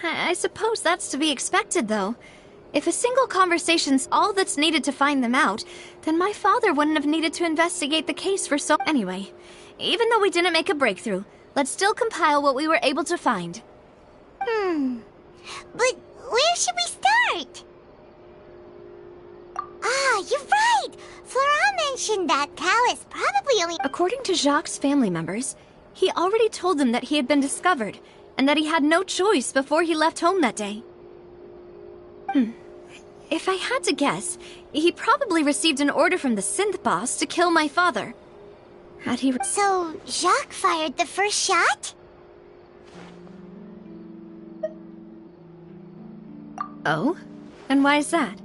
I suppose that's to be expected, though. If a single conversation's all that's needed to find them out, then my father wouldn't have needed to investigate the case for so— Anyway, even though we didn't make a breakthrough, let's still compile what we were able to find. But where should we start? Ah, you're right! Flora mentioned that Callus probably only— According to Jacques' family members, he already told them that he had been discovered, and that he had no choice before he left home that day. If I had to guess, he probably received an order from the synth boss to kill my father. Had he— So, Jacques fired the first shot? Oh? And why is that?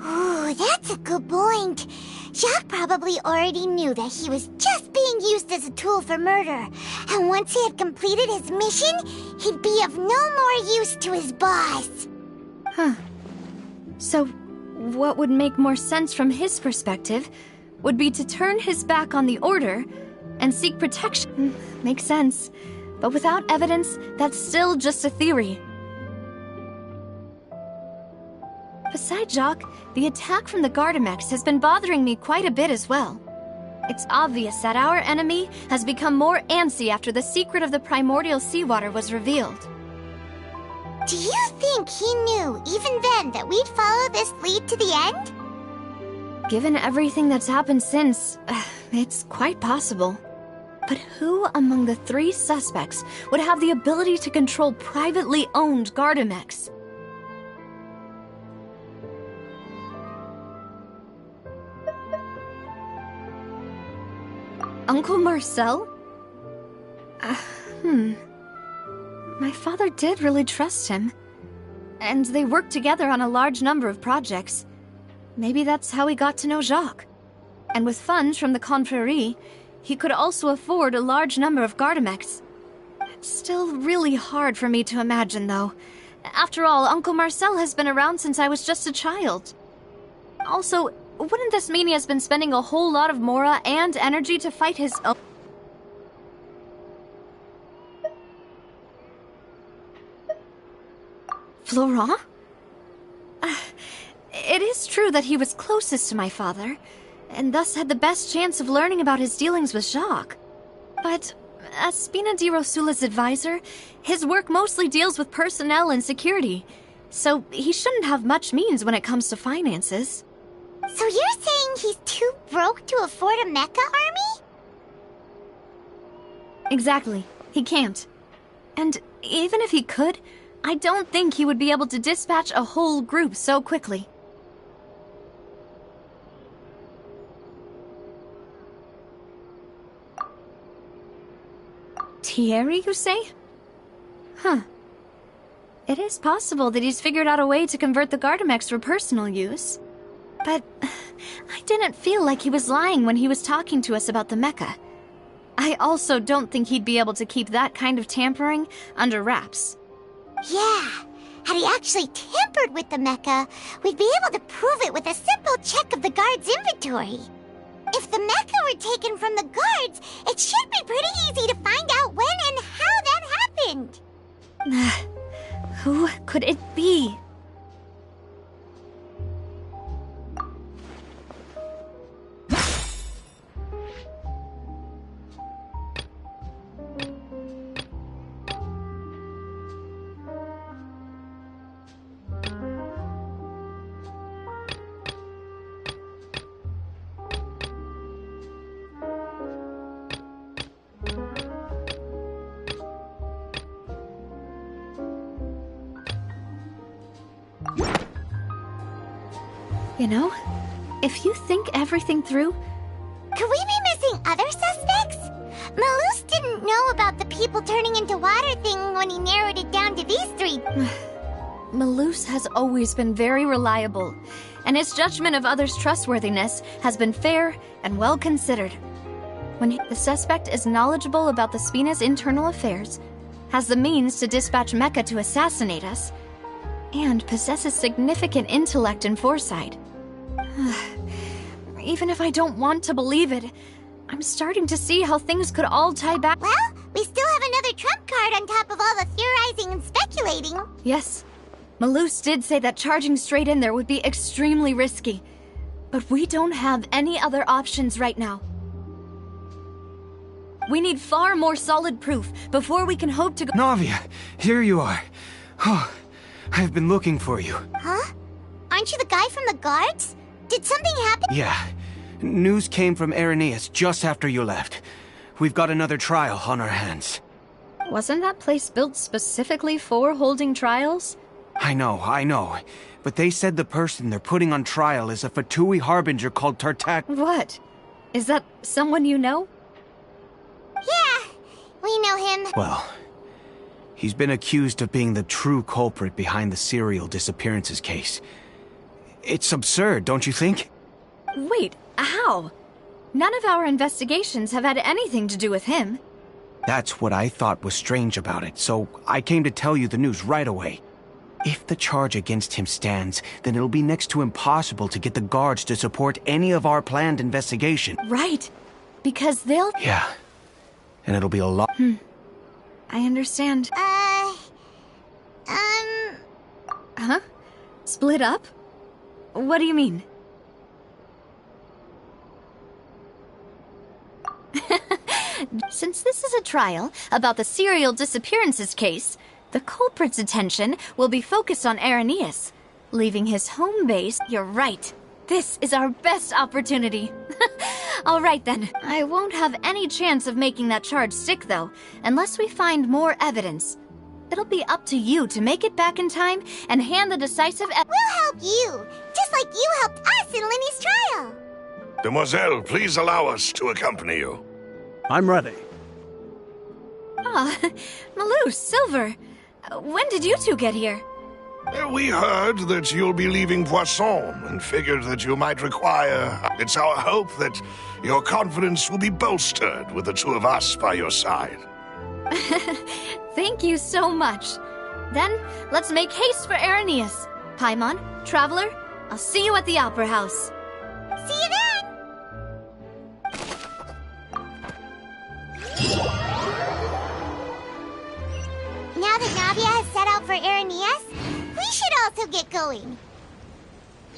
Ooh, that's a good point. Jacques probably already knew that he was just being used as a tool for murder. And once he had completed his mission, he'd be of no more use to his boss. Huh. So, what would make more sense from his perspective would be to turn his back on the Order and seek protection. Makes sense. But without evidence, that's still just a theory. Besides Jacques, the attack from the Gardamex has been bothering me quite a bit as well. It's obvious that our enemy has become more antsy after the secret of the primordial seawater was revealed. Do you think he knew, even then, that we'd follow this lead to the end? Given everything that's happened since, it's quite possible. But who among the 3 suspects would have the ability to control privately owned Gardamex? Uncle Marcel? My father did really trust him. And they worked together on a large number of projects. Maybe that's how he got to know Jacques. And with funds from the Confrérie, he could also afford a large number of Gardamex. It's still really hard for me to imagine, though. After all, Uncle Marcel has been around since I was just a child. Also, wouldn't this mean he has been spending a whole lot of mora and energy to fight his own? Florent? It is true that he was closest to my father, and thus had the best chance of learning about his dealings with Jacques. But as Spina di Rosula's advisor, his work mostly deals with personnel and security, so he shouldn't have much means when it comes to finances. So you're saying he's too broke to afford a mecha army? Exactly. He can't. And even if he could, I don't think he would be able to dispatch a whole group so quickly. Thierry, you say? Huh. It is possible that he's figured out a way to convert the Gardamex for personal use. But I didn't feel like he was lying when he was talking to us about the mecha. I also don't think he'd be able to keep that kind of tampering under wraps. Yeah, had he actually tampered with the mecha, we'd be able to prove it with a simple check of the guard's inventory. If the mecha were taken from the guards, it should be pretty easy to find out when and how that happened. Who could it be? You know, if you think everything through... Could we be missing other suspects? Malus didn't know about the people turning into water thing when he narrowed it down to these three. Malus has always been very reliable, and his judgment of others' trustworthiness has been fair and well considered. When the suspect is knowledgeable about the Spina's internal affairs, has the means to dispatch Mecha to assassinate us, and possesses significant intellect and foresight. Even if I don't want to believe it, I'm starting to see how things could all tie back. Well, we still have another trump card on top of all the theorizing and speculating. Yes, Malus did say that charging straight in there would be extremely risky, but we don't have any other options right now. We need far more solid proof before we can hope to go— Navia, here you are. Oh, I've been looking for you. Huh? Aren't you the guy from the guards? Did something happen? Yeah. News came from Irenaeus just after you left. We've got another trial on our hands. Wasn't that place built specifically for holding trials? I know. But they said the person they're putting on trial is a Fatui harbinger called Tartak. What? Is that someone you know? Yeah, we know him. Well, he's been accused of being the true culprit behind the serial disappearances case. It's absurd, don't you think? Wait, how? None of our investigations have had anything to do with him. That's what I thought was strange about it, so I came to tell you the news right away. If the charge against him stands, then it'll be next to impossible to get the guards to support any of our planned investigation. Right, because they'll— Yeah, and it'll be a lot— I understand. Huh? Split up? What do you mean? Since this is a trial about the serial disappearances case, the culprit's attention will be focused on Irenaeus, leaving his home base— You're right. This is our best opportunity. All right then. I won't have any chance of making that charge stick, though, unless we find more evidence. It'll be up to you to make it back in time and hand the decisive— We'll help you, just like you helped us in Linny's trial. Demoiselle, please allow us to accompany you. I'm ready. Ah, Malus, Silver. When did you two get here? We heard that you'll be leaving Poisson and figured that you might require— It's our hope that your confidence will be bolstered with the two of us by your side. Thank you so much. Then, let's make haste for Irenaeus. Paimon, Traveler, I'll see you at the Opera House. See you then! Now that Navia has set out for Irenaeus, we should also get going.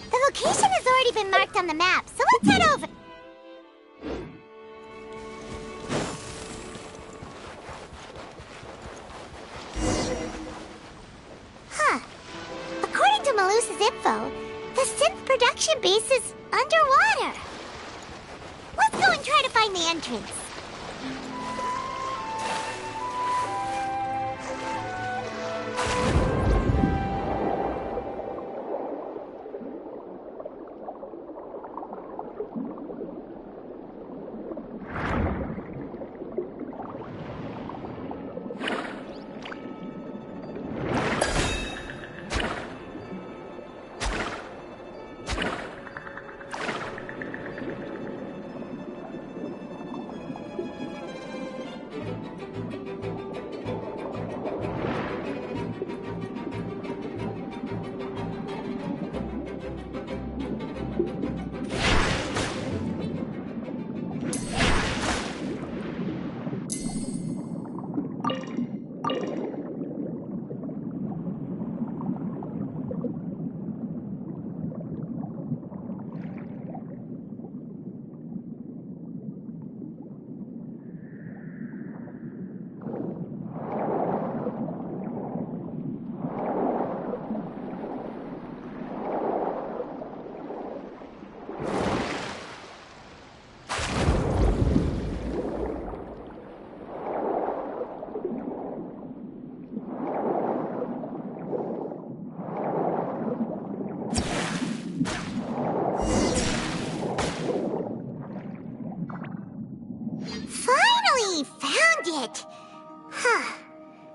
The location has already been marked on the map, so let's head over. info, the synth production base is underwater. Let's go and try to find the entrance.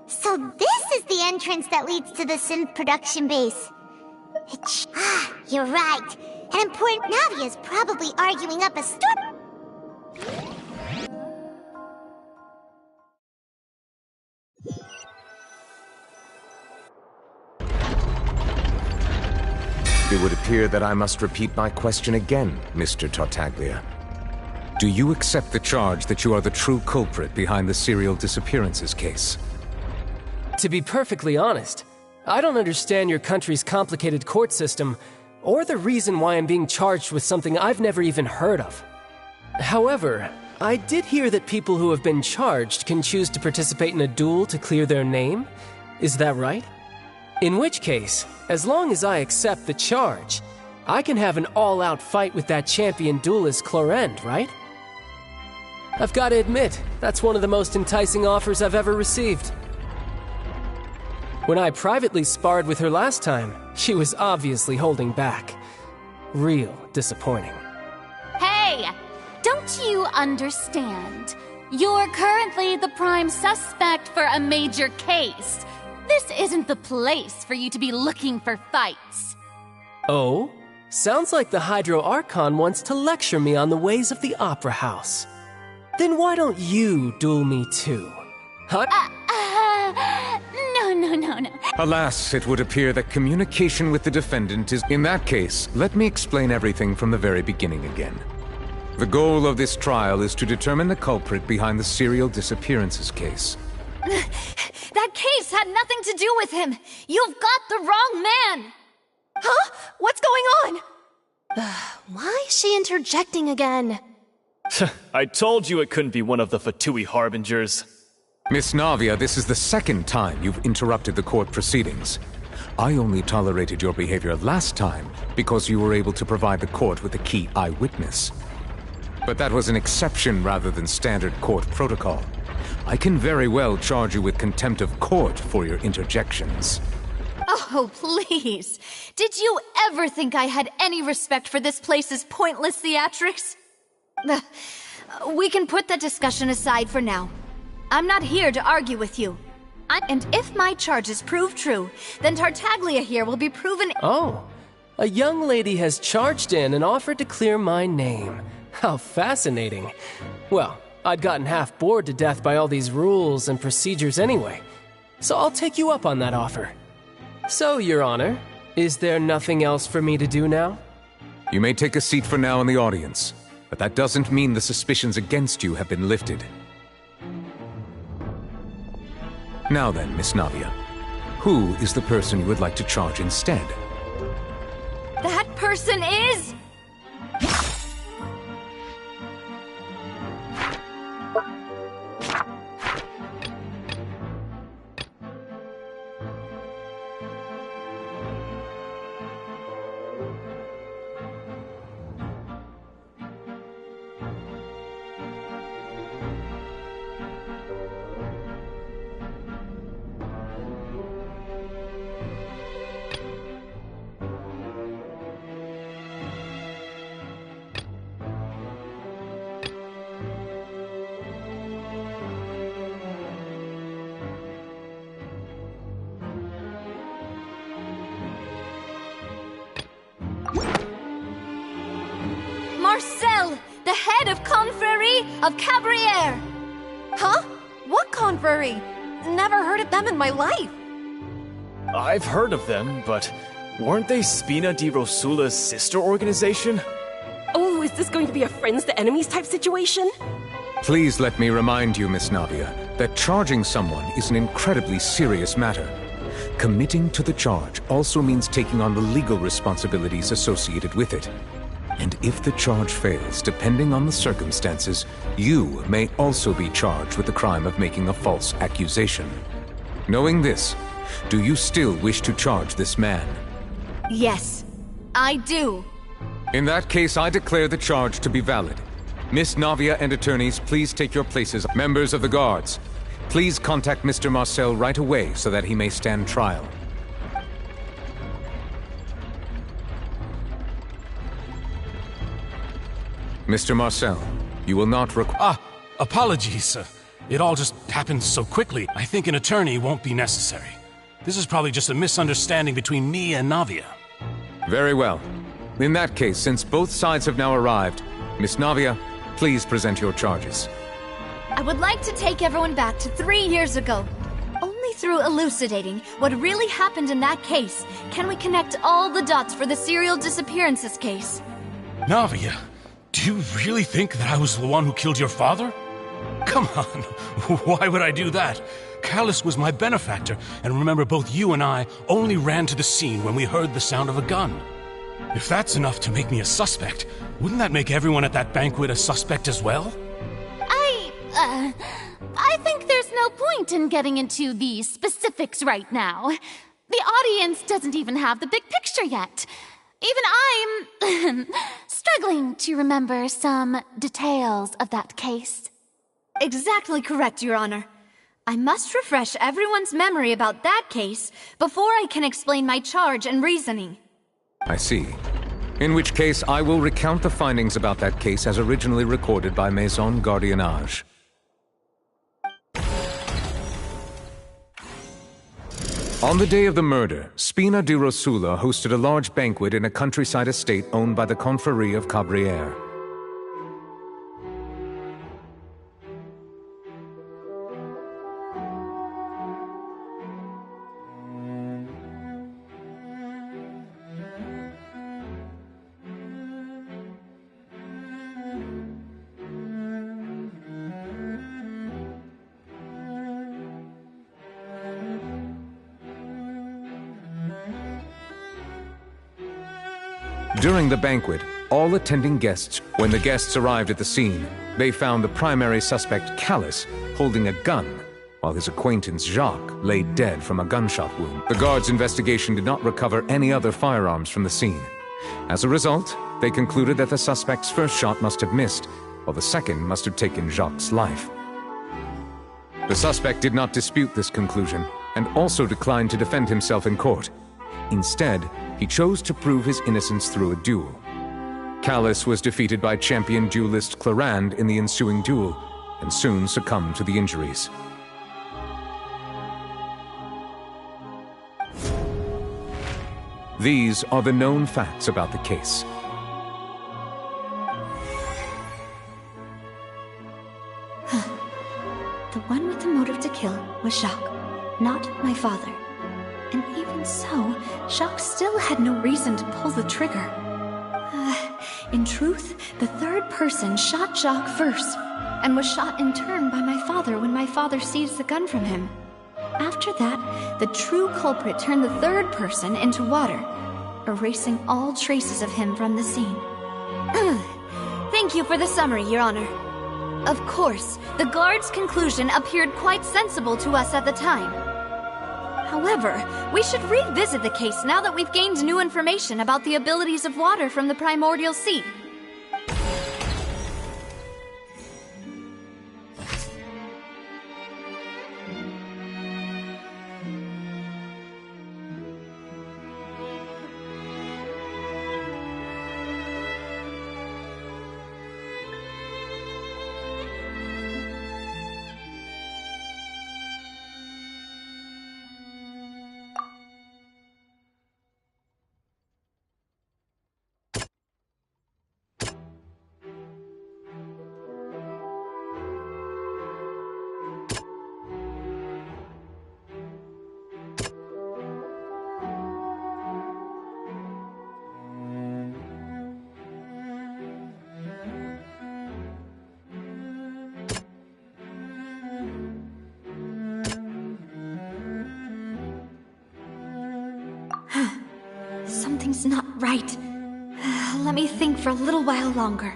So this is the entrance that leads to the synth production base. You're right. An important Navia's probably arguing up a storm. It would appear that I must repeat my question again, Mr. Tartaglia. Do you accept the charge that you are the true culprit behind the serial disappearances case? To be perfectly honest, I don't understand your country's complicated court system, or the reason why I'm being charged with something I've never even heard of. However, I did hear that people who have been charged can choose to participate in a duel to clear their name. Is that right? In which case, as long as I accept the charge, I can have an all-out fight with that champion duelist Clorend, right? I've got to admit, that's one of the most enticing offers I've ever received. When I privately sparred with her last time, she was obviously holding back. Real disappointing. Hey! Don't you understand? You're currently the prime suspect for a major case. This isn't the place for you to be looking for fights. Oh? Sounds like the Hydro Archon wants to lecture me on the ways of the Opera House. Then why don't you duel me too? Huh? No. Alas, it would appear that communication with the defendant is... In that case, let me explain everything from the very beginning again. The goal of this trial is to determine the culprit behind the serial disappearances case. That case had nothing to do with him! You've got the wrong man! Huh? What's going on? Why is she interjecting again? I told you it couldn't be one of the Fatui Harbingers. Miss Navia, this is the second time you've interrupted the court proceedings. I only tolerated your behavior last time because you were able to provide the court with a key eyewitness. But that was an exception rather than standard court protocol. I can very well charge you with contempt of court for your interjections. Oh, please. Did you ever think I had any respect for this place's pointless theatrics? We can put that discussion aside for now. I'm not here to argue with you. And if my charges prove true, then Tartaglia here will be proven— Oh, a young lady has charged in and offered to clear my name. How fascinating. Well, I'd gotten half bored to death by all these rules and procedures anyway, so I'll take you up on that offer. So, Your Honor, is there nothing else for me to do now? You may take a seat for now in the audience, but that doesn't mean the suspicions against you have been lifted. Now then, Miss Navia, who is the person you would like to charge instead? That person is— of Cabriere! Huh? What confrery? Never heard of them in my life. I've heard of them, but weren't they Spina di Rosula's sister organization? Oh, is this going to be a friends to enemies type situation? Please let me remind you, Miss Navia, that charging someone is an incredibly serious matter. Committing to the charge also means taking on the legal responsibilities associated with it. And if the charge fails, depending on the circumstances, you may also be charged with the crime of making a false accusation. Knowing this, do you still wish to charge this man? Yes, I do. In that case, I declare the charge to be valid. Miss Navia and attorneys, please take your places. Members of the guards, please contact Mr. Marcel right away so that he may stand trial. Mr. Marcel, you will not require... Apologies. It all just happened so quickly. I think an attorney won't be necessary. This is probably just a misunderstanding between me and Navia. Very well. In that case, since both sides have now arrived, Miss Navia, please present your charges. I would like to take everyone back to 3 years ago. Only through elucidating what really happened in that case can we connect all the dots for the serial disappearances case. Navia, do you really think that I was the one who killed your father? Come on, why would I do that? Callus was my benefactor, and remember both you and I only ran to the scene when we heard the sound of a gun. If that's enough to make me a suspect, wouldn't that make everyone at that banquet a suspect as well? I think there's no point in getting into the specifics right now. The audience doesn't even have the big picture yet. Even I'm struggling to remember some details of that case. Exactly correct, Your Honor. I must refresh everyone's memory about that case before I can explain my charge and reasoning. I see. In which case, I will recount the findings about that case as originally recorded by Maison Gardiennage. On the day of the murder, Spina di Rosula hosted a large banquet in a countryside estate owned by the Confrérie of Cabriere. During the banquet, all attending guests, when the guests arrived at the scene, they found the primary suspect, Callus, holding a gun, while his acquaintance, Jacques, lay dead from a gunshot wound. The guards' investigation did not recover any other firearms from the scene. As a result, they concluded that the suspect's first shot must have missed, while the second must have taken Jacques' life. The suspect did not dispute this conclusion, and also declined to defend himself in court. Instead, he chose to prove his innocence through a duel. Callus was defeated by champion duelist Clarand in the ensuing duel, and soon succumbed to the injuries. These are the known facts about the case. The one with the motive to kill was Jacques, not my father. And even so, Jacques still had no reason to pull the trigger. In truth, the third person shot Jacques first, and was shot in turn by my father when my father seized the gun from him. After that, the true culprit turned the third person into water, erasing all traces of him from the scene. Thank you for the summary, Your Honor. Of course, the guard's conclusion appeared quite sensible to us at the time. However, we should revisit the case now that we've gained new information about the abilities of water from the primordial sea. Something's not right. Let me think for a little while longer.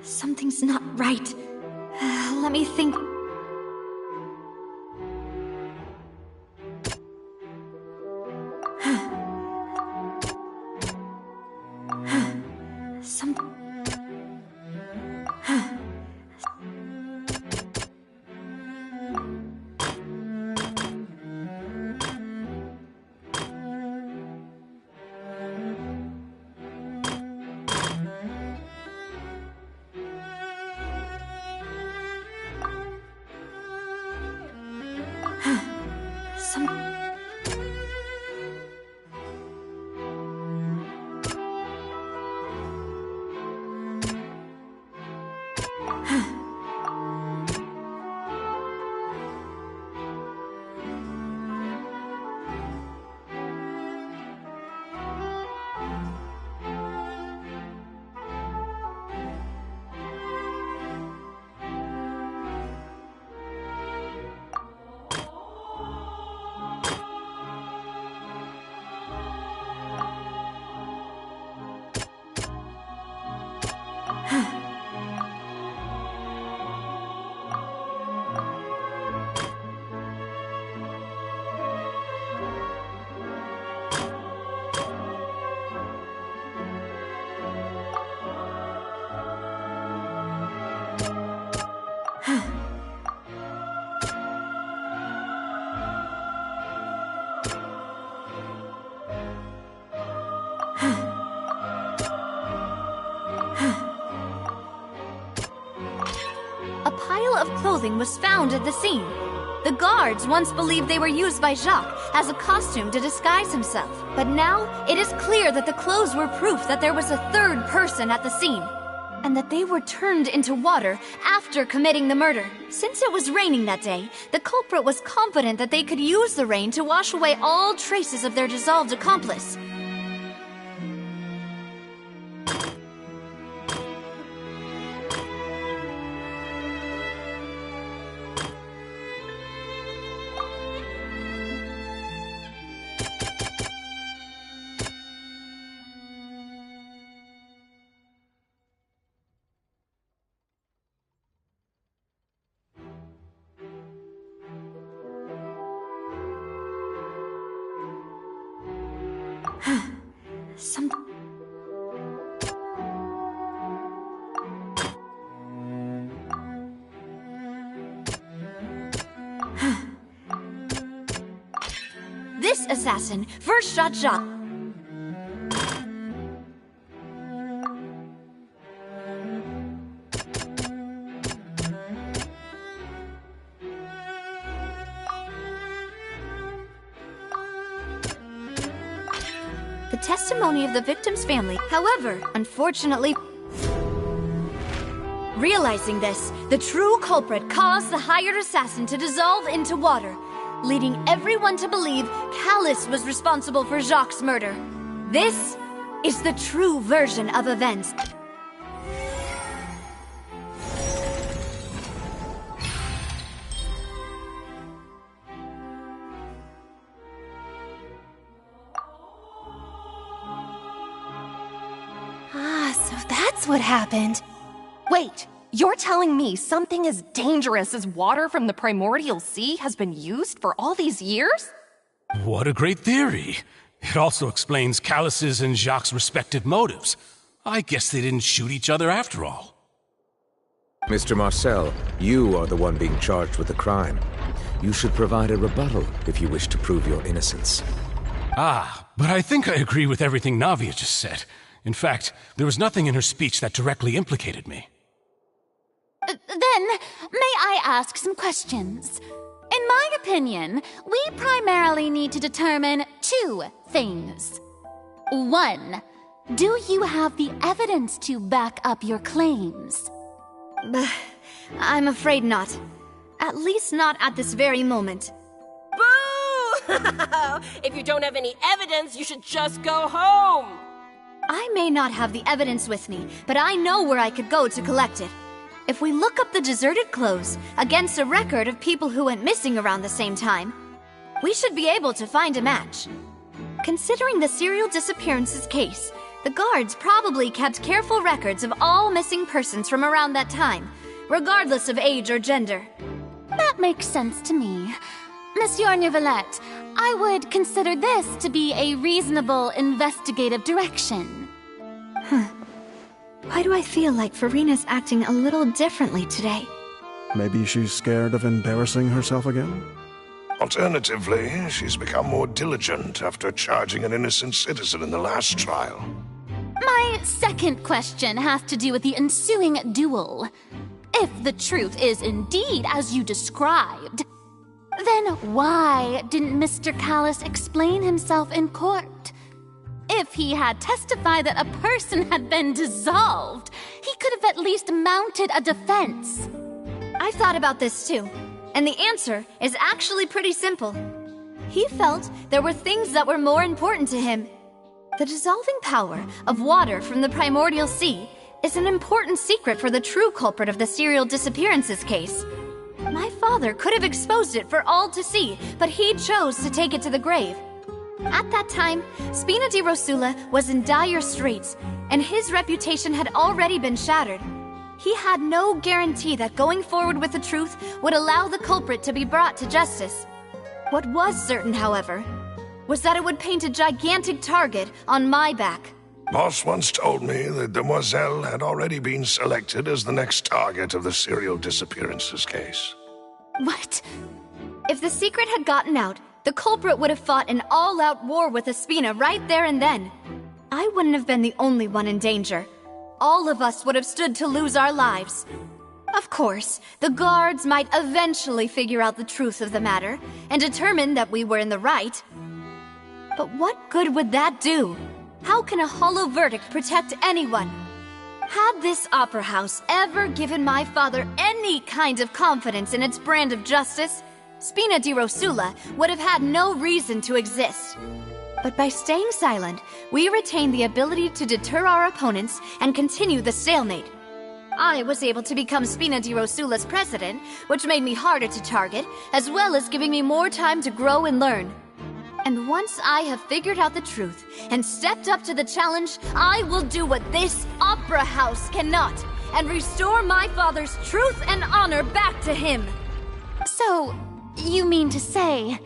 Something's not right. Let me think. A pile of clothing was found at the scene. The guards once believed they were used by Jacques as a costume to disguise himself. But now, it is clear that the clothes were proof that there was a third person at the scene, and that they were turned into water after committing the murder. Since it was raining that day, the culprit was confident that they could use the rain to wash away all traces of their dissolved accomplice. This assassin first shot Jacques. The testimony of the victim's family, however, unfortunately... Realizing this, the true culprit caused the hired assassin to dissolve into water, leading everyone to believe Callus was responsible for Jacques' murder. This is the true version of events. So that's what happened. Wait, you're telling me something as dangerous as water from the primordial sea has been used for all these years? What a great theory. It also explains Callus's and Jacques' respective motives. I guess they didn't shoot each other after all. Mr. Marcel, you are the one being charged with the crime. You should provide a rebuttal if you wish to prove your innocence. Ah, but I think I agree with everything Navia just said. In fact, there was nothing in her speech that directly implicated me. Then, may I ask some questions? In my opinion, we primarily need to determine two things. One, do you have the evidence to back up your claims? I'm afraid not. At least not at this very moment. Boo! If you don't have any evidence, you should just go home! I may not have the evidence with me, but I know where I could go to collect it. If we look up the deserted clothes against a record of people who went missing around the same time, we should be able to find a match. Considering the serial disappearances case, the guards probably kept careful records of all missing persons from around that time, regardless of age or gender. That makes sense to me. Monsieur Neuvillette, I would consider this to be a reasonable investigative direction. Why do I feel like Farina's acting a little differently today? Maybe she's scared of embarrassing herself again? Alternatively, she's become more diligent after charging an innocent citizen in the last trial. My second question has to do with the ensuing duel. If the truth is indeed as you described, then why didn't Mr. Callus explain himself in court? if he had testified that a person had been dissolved, he could have at least mounted a defense. I thought about this too, and the answer is actually pretty simple. He felt there were things that were more important to him. The dissolving power of water from the primordial sea is an important secret for the true culprit of the serial disappearances case. My father could have exposed it for all to see, but he chose to take it to the grave. At that time, Spina di Rosula was in dire straits, and his reputation had already been shattered. He had no guarantee that going forward with the truth would allow the culprit to be brought to justice. What was certain, however, was that it would paint a gigantic target on my back. Boss once told me that Demoiselle had already been selected as the next target of the serial disappearances case. What? If the secret had gotten out, the culprit would have fought an all-out war with Espina right there and then. I wouldn't have been the only one in danger. All of us would have stood to lose our lives. Of course, the guards might eventually figure out the truth of the matter and determine that we were in the right. But what good would that do? How can a hollow verdict protect anyone? Had this opera house ever given my father any kind of confidence in its brand of justice, Spina di Rosula would have had no reason to exist. But by staying silent, we retained the ability to deter our opponents and continue the stalemate. I was able to become Spina di Rosula's president, which made me harder to target, as well as giving me more time to grow and learn. And once I have figured out the truth and stepped up to the challenge, I will do what this opera house cannot and restore my father's truth and honor back to him. So, you mean to say,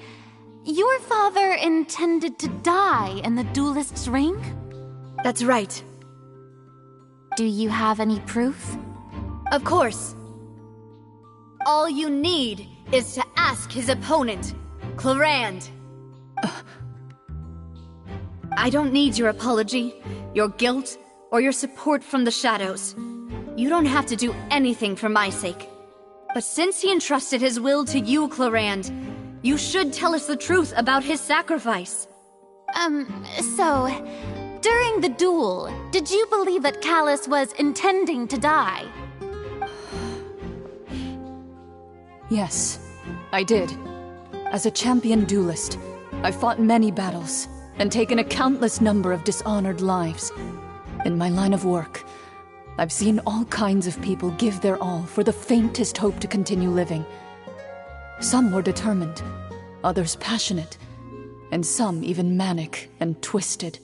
your father intended to die in the duelist's ring? That's right. Do you have any proof? Of course. All you need is to ask his opponent, Clarand. I don't need your apology, your guilt, or your support from the shadows. You don't have to do anything for my sake. But since he entrusted his will to you, Clarand, you should tell us the truth about his sacrifice. So, during the duel, did you believe that Callus was intending to die? Yes, I did. As a champion duelist, I've fought many battles and taken a countless number of dishonored lives. In my line of work, I've seen all kinds of people give their all for the faintest hope to continue living. Some were determined, others passionate, and some even manic and twisted.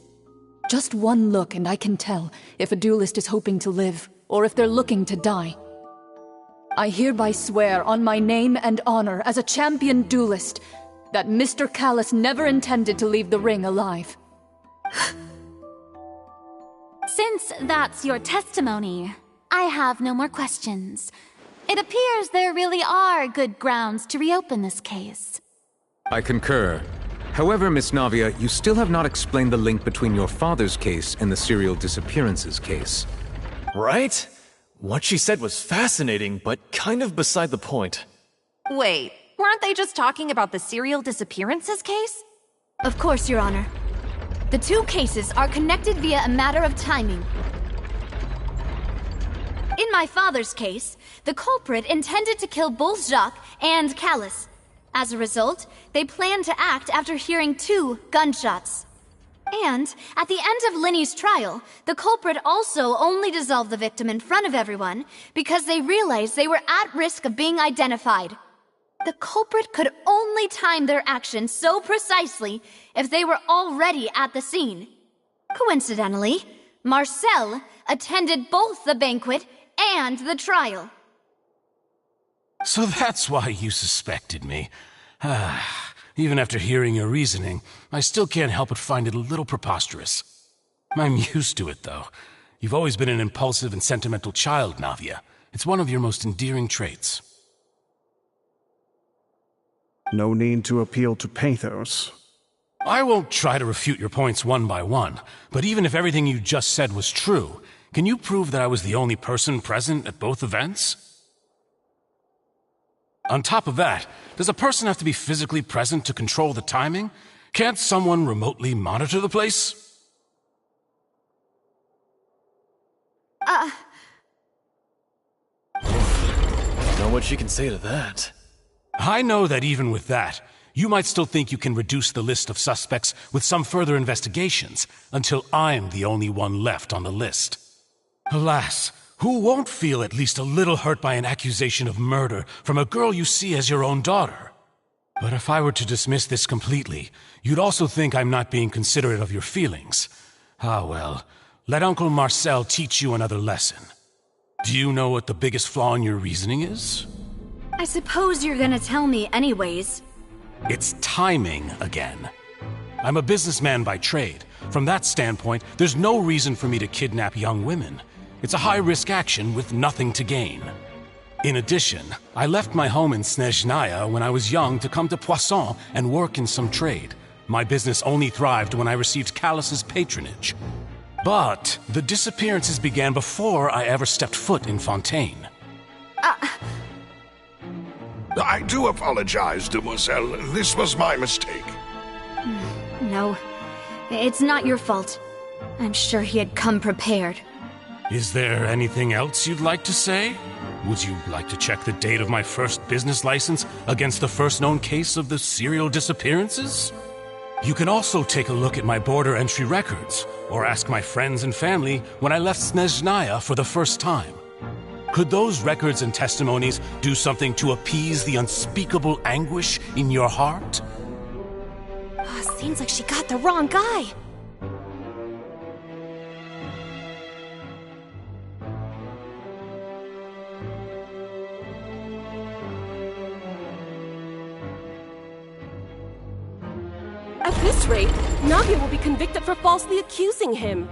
Just one look and I can tell if a duelist is hoping to live or if they're looking to die. I hereby swear on my name and honor as a champion duelist that Mr. Callus never intended to leave the ring alive. Since that's your testimony, I have no more questions. It appears there really are good grounds to reopen this case. I concur. However, Miss Navia, you still have not explained the link between your father's case and the serial disappearances case. Right? What she said was fascinating, but kind of beside the point. Wait, weren't they just talking about the serial disappearances case? Of course, Your Honor. The two cases are connected via a matter of timing. In my father's case, the culprit intended to kill both Jacques and Callus. As a result, they planned to act after hearing 2 gunshots. And, at the end of Linny's trial, the culprit also only dissolved the victim in front of everyone because they realized they were at risk of being identified. The culprit could only time their actions so precisely if they were already at the scene. Coincidentally, Marcel attended both the banquet and the trial. So that's why you suspected me. Even after hearing your reasoning, I still can't help but find it a little preposterous. I'm used to it, though. You've always been an impulsive and sentimental child, Navia. It's one of your most endearing traits. No need to appeal to pathos. I won't try to refute your points one by one, but even if everything you just said was true, can you prove that I was the only person present at both events? On top of that, does a person have to be physically present to control the timing? Can't someone remotely monitor the place? Know what she can say to that. I know that even with that, you might still think you can reduce the list of suspects with some further investigations until I'm the only one left on the list. Alas, who won't feel at least a little hurt by an accusation of murder from a girl you see as your own daughter? But if I were to dismiss this completely, you'd also think I'm not being considerate of your feelings. Ah well, let Uncle Marcel teach you another lesson. Do you know what the biggest flaw in your reasoning is? I suppose you're gonna tell me anyways. It's timing again. I'm a businessman by trade. From that standpoint, there's no reason for me to kidnap young women. It's a high-risk action with nothing to gain. In addition, I left my home in Snezhnaya when I was young to come to Poisson and work in some trade. My business only thrived when I received Callus's patronage. But the disappearances began before I ever stepped foot in Fontaine. I do apologize, demoiselle. This was my mistake. No, it's not your fault. I'm sure he had come prepared. Is there anything else you'd like to say? Would you like to check the date of my first business license against the first known case of the serial disappearances? You can also take a look at my border entry records, or ask my friends and family when I left Snezhnaya for the first time. Could those records and testimonies do something to appease the unspeakable anguish in your heart? Seems like she got the wrong guy. At this rate, Navia will be convicted for falsely accusing him.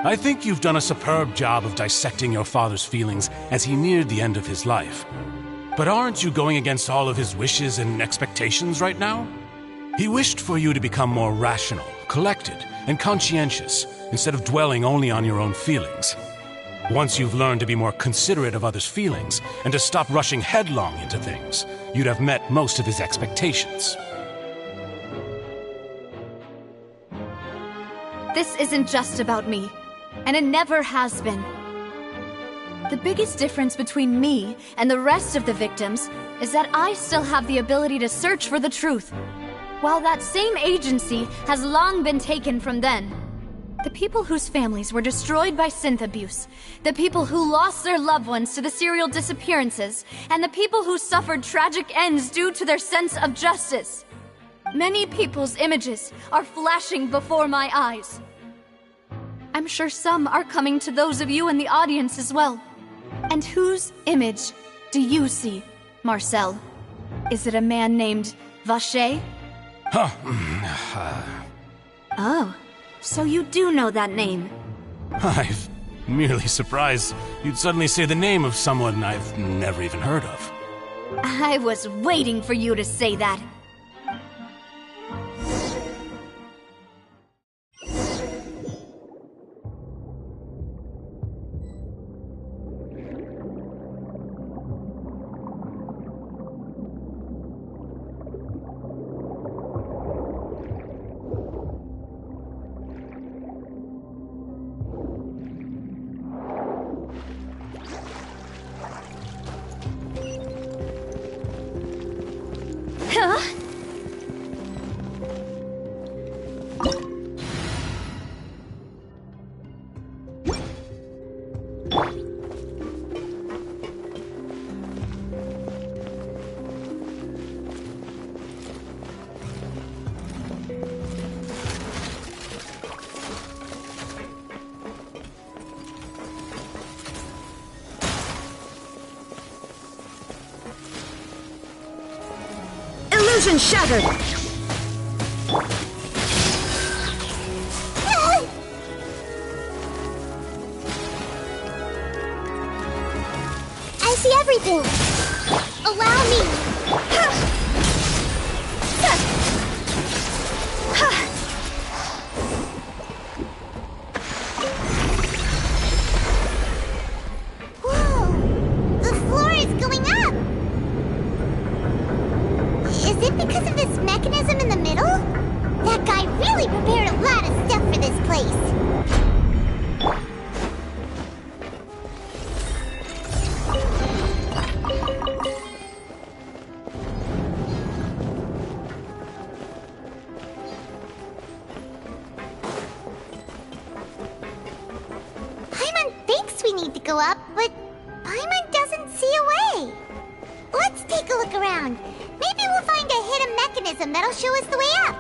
I think you've done a superb job of dissecting your father's feelings as he neared the end of his life. But aren't you going against all of his wishes and expectations right now? He wished for you to become more rational, collected, and conscientious, instead of dwelling only on your own feelings. Once you've learned to be more considerate of others' feelings, and to stop rushing headlong into things, you'd have met most of his expectations. This isn't just about me, and it never has been. The biggest difference between me and the rest of the victims is that I still have the ability to search for the truth, while that same agency has long been taken from them. The people whose families were destroyed by synth abuse, the people who lost their loved ones to the serial disappearances, and the people who suffered tragic ends due to their sense of justice. Many people's images are flashing before my eyes. I'm sure some are coming to those of you in the audience as well. And whose image do you see, Marcel? Is it a man named Vacher? Oh, so you do know that name. I'm merely surprised you'd suddenly say the name of someone I've never even heard of. I was waiting for you to say that. Illusion shattered! I see everything. Allow me. Whoa! The floor is going up! Is it because of this mechanism in the middle? That guy really prepared a lot of stuff for this place. take a look around. Maybe we'll find a hidden mechanism that'll show us the way up.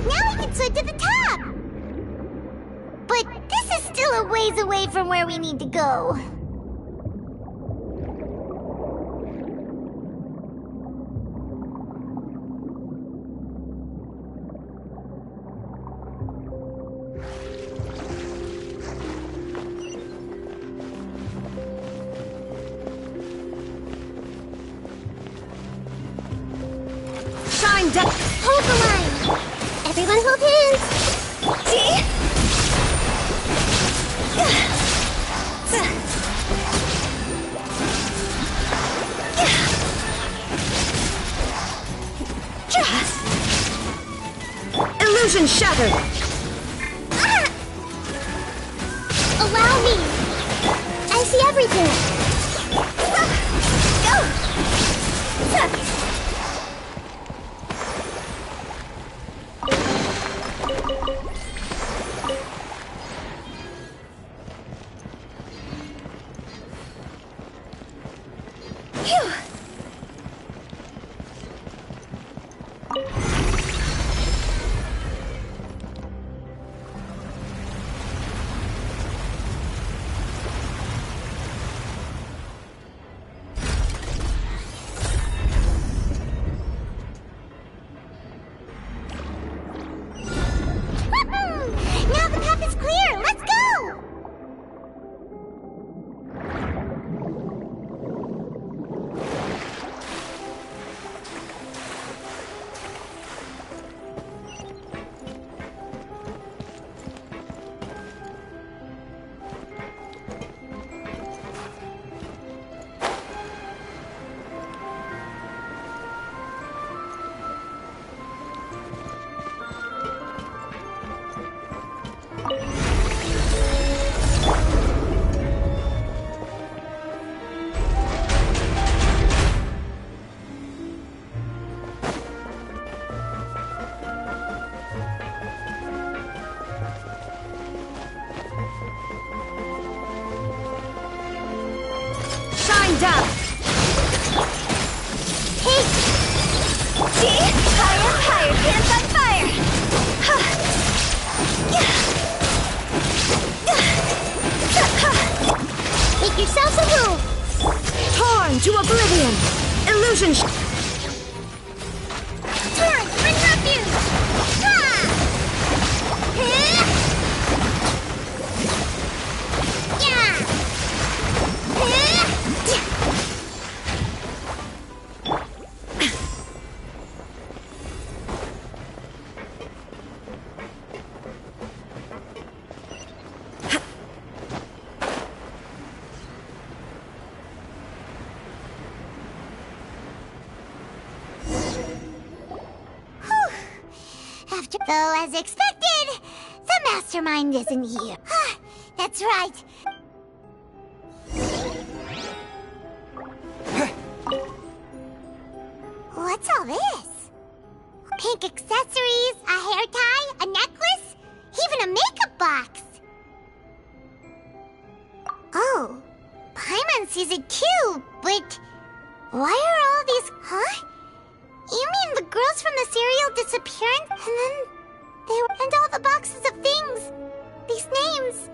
Now we can swim to the top! But this is still a ways away from where we need to go. Shine down! Hold the line! Everyone hold hands! Illusion shattered! Allow me! I see everything! Go! Now the path is clear! Let's go! Down! Hey! See? Higher, hands on fire! Make yourselves a move! Torn to oblivion! Illusion Torn, bring refuge! after. Though, as expected, the mastermind isn't here. That's right. What's all this? Pink accessories, a hair tie, a necklace, even a makeup box. Oh, Paimon sees it too, but why are all these... Huh? You mean the girls from the serial disappearance? And then they were... And all the boxes of things. These names.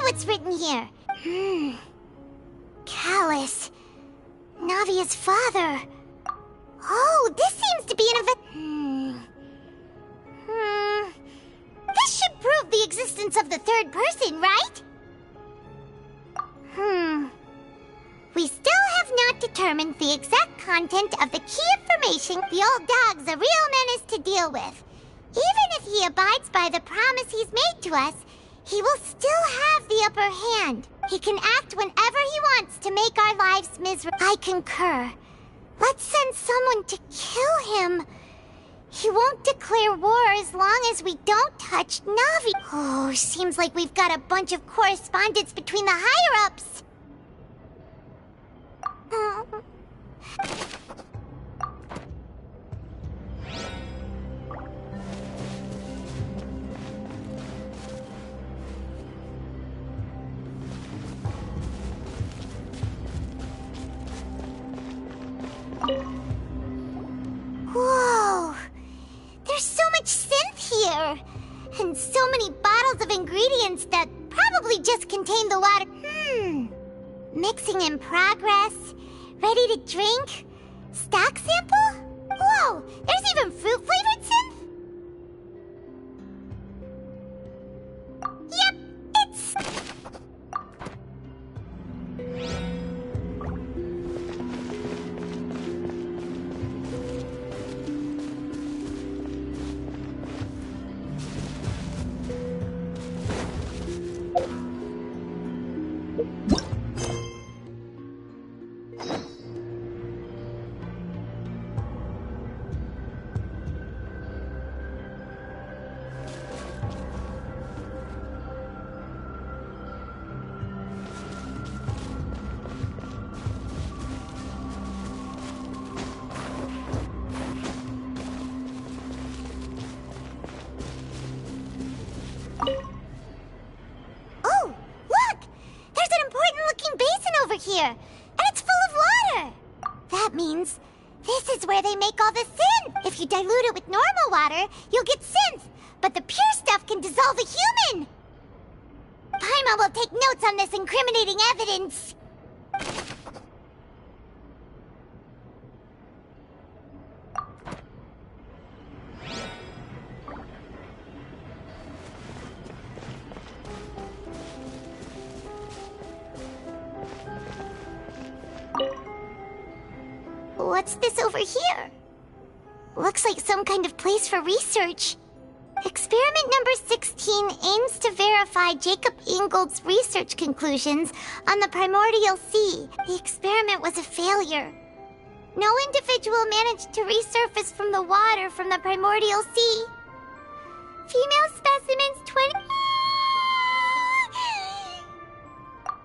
What's written here? Callus. Navia's father. Oh, this seems to be an event. This should prove the existence of the third person, right? We still have not determined the exact content of the key information. The old dog's a real menace to deal with. Even if he abides by the promise he's made to us, he will still have the upper hand. He can act whenever he wants to make our lives miserable. I concur. Let's send someone to kill him. He won't declare war as long as we don't touch Navi. Oh, seems like we've got a bunch of correspondence between the higher-ups. Whoa! There's so much synth here! And so many bottles of ingredients that probably just contain the water. Mixing in progress. Ready to drink? Stock sample? Whoa! There's even fruit-flavored synth? Yep, it's... here, and it's full of water. That means this is where they make all the synth. If you dilute it with normal water, you'll get synth, but the pure stuff can dissolve a human. Paimon will take notes on this incriminating evidence. What's this over here? Looks like some kind of place for research. Experiment number 16 aims to verify Jacob Ingold's research conclusions on the primordial sea. The experiment was a failure. No individual managed to resurface from the water from the primordial sea. Female specimens 20...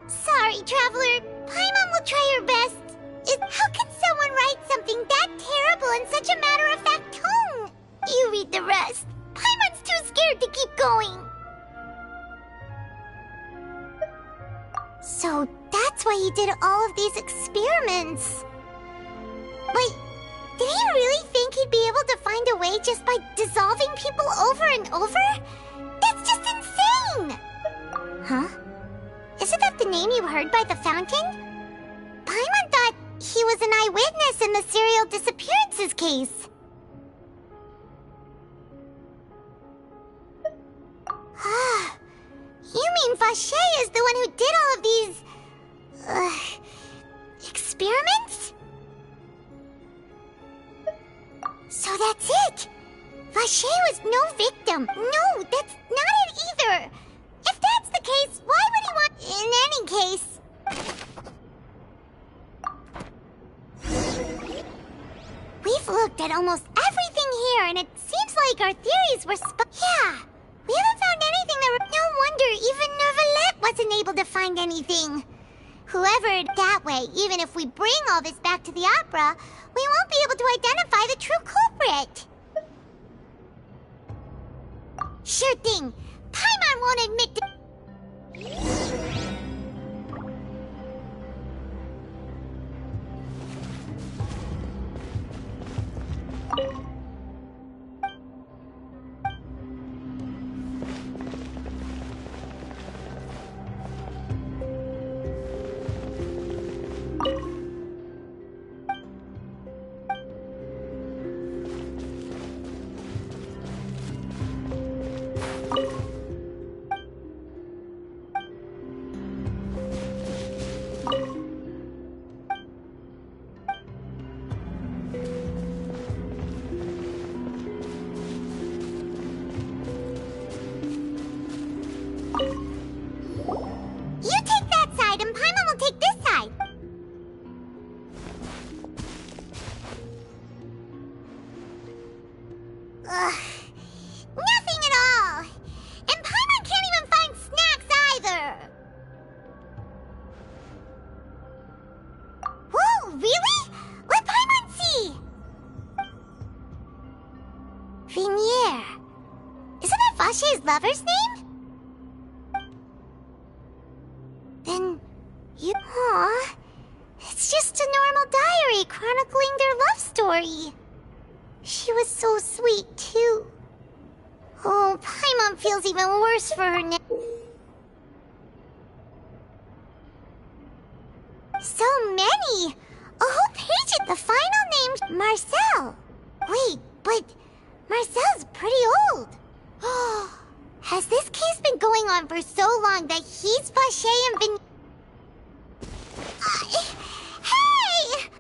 Sorry, Traveler. Paimon will try her best. How can someone write something that terrible in such a matter-of-fact tone? You read the rest. Paimon's too scared to keep going. So that's why he did all of these experiments. Wait, did he really think he'd be able to find a way just by dissolving people over and over? That's just insane! Huh? Isn't that the name you heard by the fountain? Paimon thought he was an eyewitness in the serial disappearances case. one who did all of these... experiments? So that's it! Vacher was no victim. No, that's not it either! If that's the case, why would he want... In any case... We've looked at almost everything here, and it seems like our theories were Yeah! We haven't found anything that... No wonder even Neuvillette wasn't able to find anything. Whoever that way, even if we bring all this back to the opera, we won't be able to identify the true culprit. Sure thing. Paimon won't admit to... Nothing at all! And Paimon can't even find snacks either! Whoa, really? Let Paimon see! Vinier. Isn't that Vacher's lover's name? Then... you... Aw. It's just a normal diary chronicling their love story. She was so sweet, too. Oh, Paimon feels even worse for her now. So many! A whole page at the final name's Marcel. Wait, but Marcel's pretty old. Has this case been going on for so long that he's Vacher and Vin... Hey!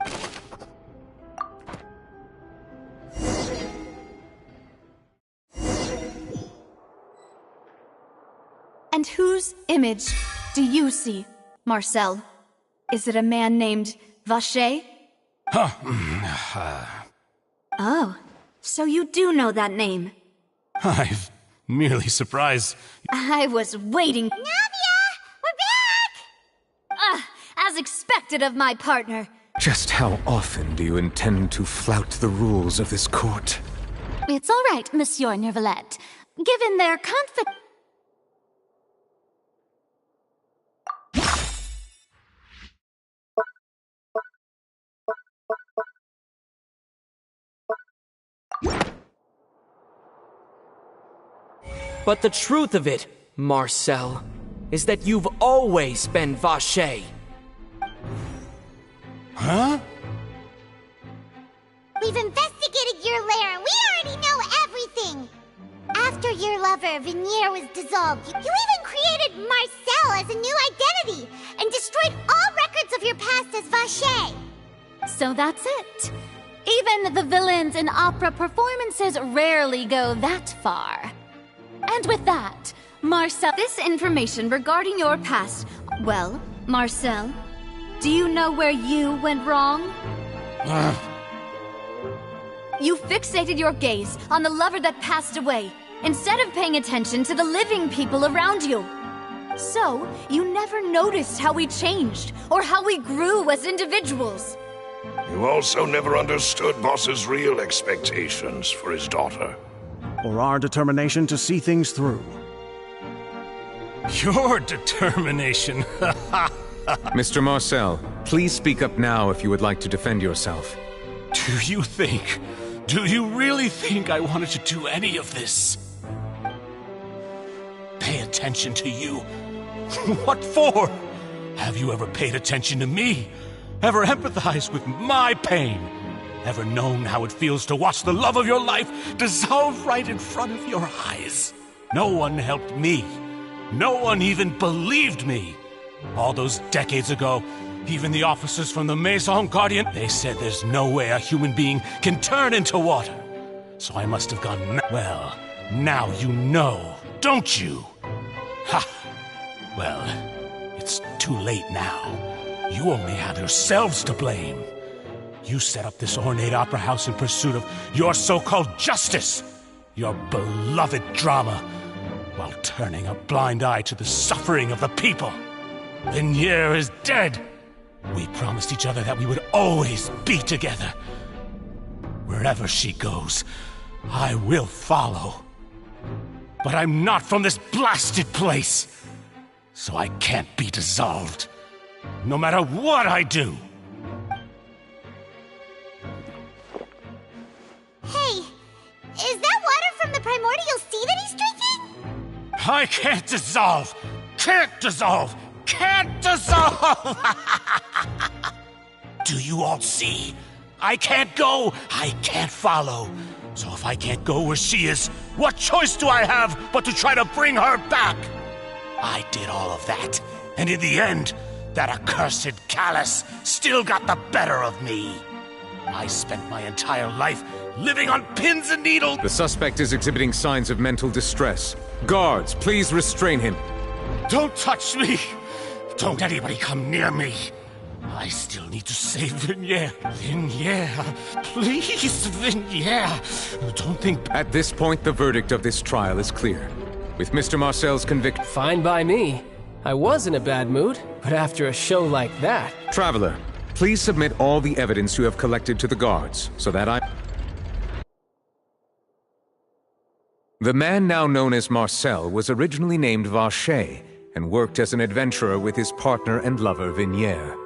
And whose image do you see, Marcel? Is it a man named Vacher? Oh, so you do know that name. I'm merely surprised. I was waiting. Navia! We're back! As expected of my partner. Just how often do you intend to flout the rules of this court? It's all right, Monsieur Neuvillette. Given their confidence... But the truth of it, Marcel, is that you've always been Vacher. Huh? We've investigated your lair and we already know everything! After your lover, Vinier, was dissolved, you even created Marcel as a new identity and destroyed all records of your past as Vacher. So that's it. Even the villains in opera performances rarely go that far. And with that, Marcel... This information regarding your past... Well, Marcel, do you know where you went wrong? You fixated your gaze on the lover that passed away, instead of paying attention to the living people around you. So, you never noticed how we changed, or how we grew as individuals. You also never understood Boss's real expectations for his daughter. Or our determination to see things through. Your determination. Mr. Marcel, please speak up now if you would like to defend yourself. Do you really think I wanted to do any of this? Pay attention to you? What for? Have you ever paid attention to me? Ever empathized with my pain? Ever known how it feels to watch the love of your life dissolve right in front of your eyes? No one helped me. No one even believed me. All those decades ago, even the officers from the Maison Guardian, they said there's no way a human being can turn into water. So I must have gone well, now you know, don't you? Ha! Well, it's too late now. You only have yourselves to blame. You set up this ornate opera house in pursuit of your so-called justice, your beloved drama, while turning a blind eye to the suffering of the people. Vignier is dead. We promised each other that we would always be together. Wherever she goes, I will follow. But I'm not from this blasted place, so I can't be dissolved, no matter what I do. Hey, is that water from the primordial sea that he's drinking? I can't dissolve! Can't dissolve! Can't dissolve! Do you all see? I can't go, I can't follow. So if I can't go where she is, what choice do I have but to try to bring her back? I did all of that, and in the end, that accursed Callus still got the better of me. I spent my entire life living on pins and needles. The suspect is exhibiting signs of mental distress. Guards, please restrain him. Don't touch me! Don't anybody come near me! I still need to save Vignier. Vignier, please, Vignier. Don't think... At this point, the verdict of this trial is clear. With Mr. Marcel's conviction... Fine by me. I was in a bad mood, but after a show like that... Traveler, please submit all the evidence you have collected to the guards, so that I... The man now known as Marcel was originally named Vacher and worked as an adventurer with his partner and lover Vignier.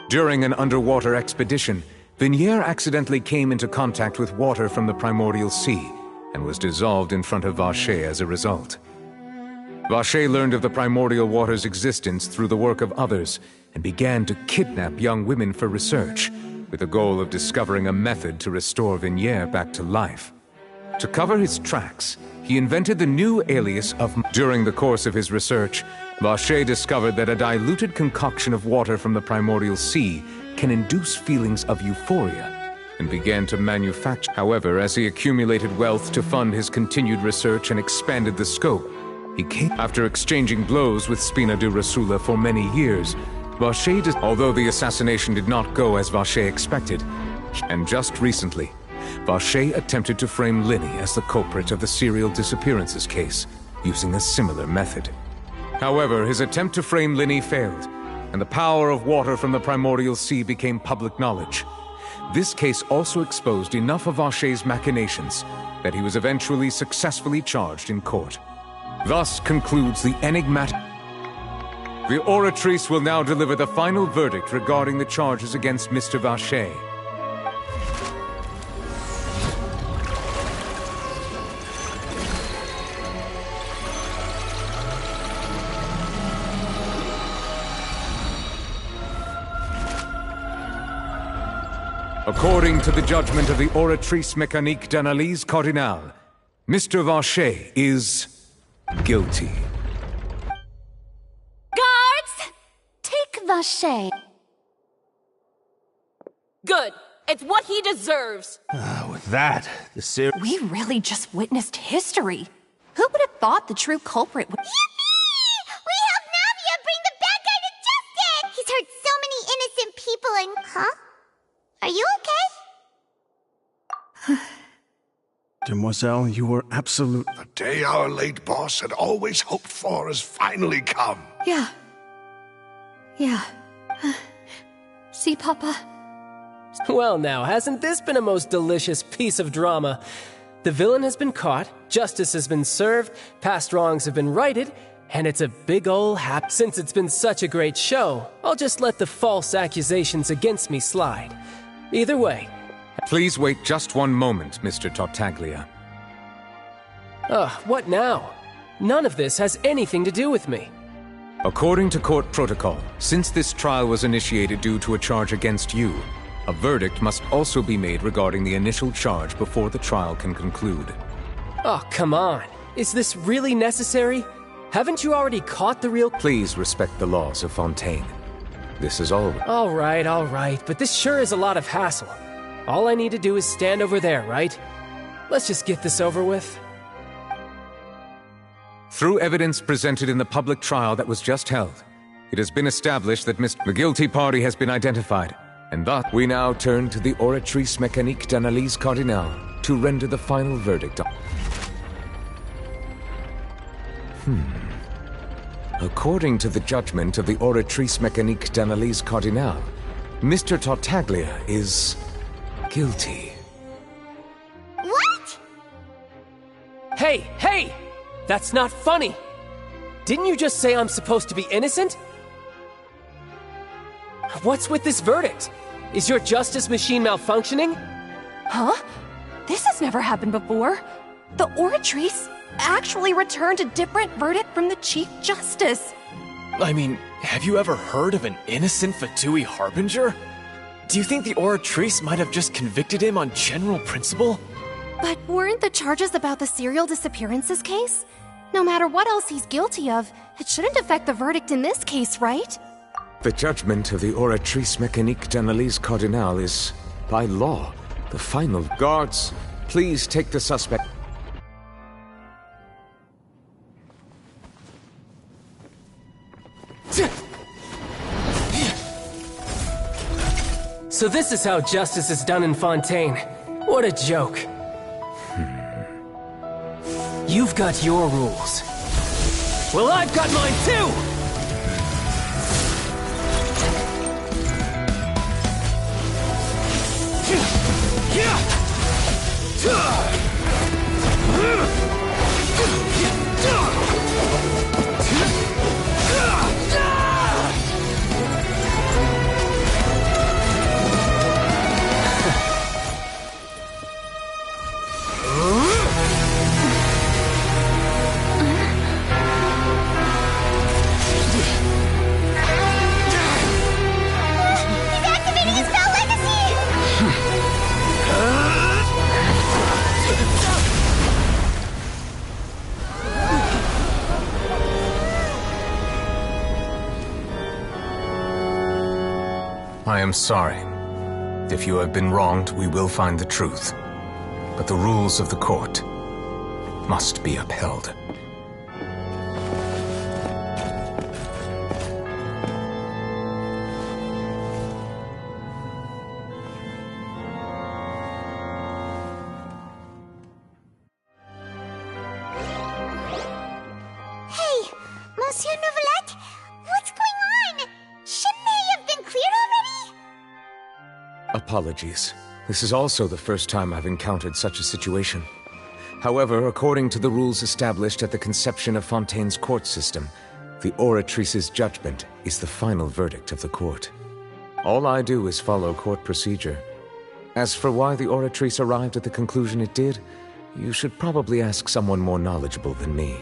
During an underwater expedition, Vignier accidentally came into contact with water from the primordial sea and was dissolved in front of Vacher as a result. Vacher learned of the primordial water's existence through the work of others and began to kidnap young women for research, with the goal of discovering a method to restore Vignier back to life. To cover his tracks, he invented the new alias of... During the course of his research, Vacher discovered that a diluted concoction of water from the primordial sea can induce feelings of euphoria, and began to manufacture. However, as he accumulated wealth to fund his continued research and expanded the scope, he came... After exchanging blows with Spina di Rosula for many years, Vacher... Although the assassination did not go as Vacher expected, and just recently, Vacher attempted to frame Linny as the culprit of the serial disappearances case, using a similar method. However, his attempt to frame Linny failed, and the power of water from the primordial sea became public knowledge. This case also exposed enough of Vacher's machinations that he was eventually successfully charged in court. Thus concludes the enigmatic... The Oratrice will now deliver the final verdict regarding the charges against Mr. Vacher. According to the judgment of the Oratrice Mécanique d'Analyse Cardinale, Mr. Vacher is guilty. Guards! Take Vacher. Good. It's what he deserves. With that, the We really just witnessed history. Who would have thought the true culprit would... Yippee! We helped Navia bring the bad guy to justice! He's hurt so many innocent people and... Huh? Are you okay? Demoiselle, you were absolute... The day our late boss had always hoped for has finally come. Yeah. See, Papa? Well now, hasn't this been a most delicious piece of drama? The villain has been caught, justice has been served, past wrongs have been righted, and it's a big ol' hap. Since it's been such a great show, I'll just let the false accusations against me slide. Either way... Please wait just one moment, Mr. Tartaglia. What now? None of this has anything to do with me. According to court protocol, since this trial was initiated due to a charge against you, a verdict must also be made regarding the initial charge before the trial can conclude. Oh, come on. Is this really necessary? Haven't you already caught the real— Please respect the laws of Fontaine. This is all— All right, but this sure is a lot of hassle. All I need to do is stand over there, right? Let's just get this over with. Through evidence presented in the public trial that was just held, it has been established that the guilty party has been identified, and thus we now turn to the Oratrice Mécanique d'Analyse Cardinale to render the final verdict. According to the judgment of the Oratrice Mécanique d'Analyse Cardinale, Mr. Tartaglia is guilty. What? Hey! That's not funny! Didn't you just say I'm supposed to be innocent? What's with this verdict? Is your justice machine malfunctioning? Huh? This has never happened before. The Oratrice actually returned a different verdict from the Chief Justice. I mean, have you ever heard of an innocent Fatui Harbinger? Do you think the Oratrice might have just convicted him on general principle? But weren't the charges about the serial disappearances case? No matter what else he's guilty of, it shouldn't affect the verdict in this case, right? The judgment of the Oratrice Mécanique d'Analyse Cardinale is, by law, the final. Guards, please take the suspect. So this is how justice is done in Fontaine. What a joke. You've got your rules. Well, I've got mine too! I am sorry. If you have been wronged, we will find the truth. But the rules of the court must be upheld. Hey, Monsieur Novelette, what's going on? Shouldn't they have been cleared already? Apologies. This is also the first time I've encountered such a situation. However, according to the rules established at the conception of Fontaine's court system, the Oratrice's judgment is the final verdict of the court. All I do is follow court procedure. As for why the Oratrice arrived at the conclusion it did, you should probably ask someone more knowledgeable than me.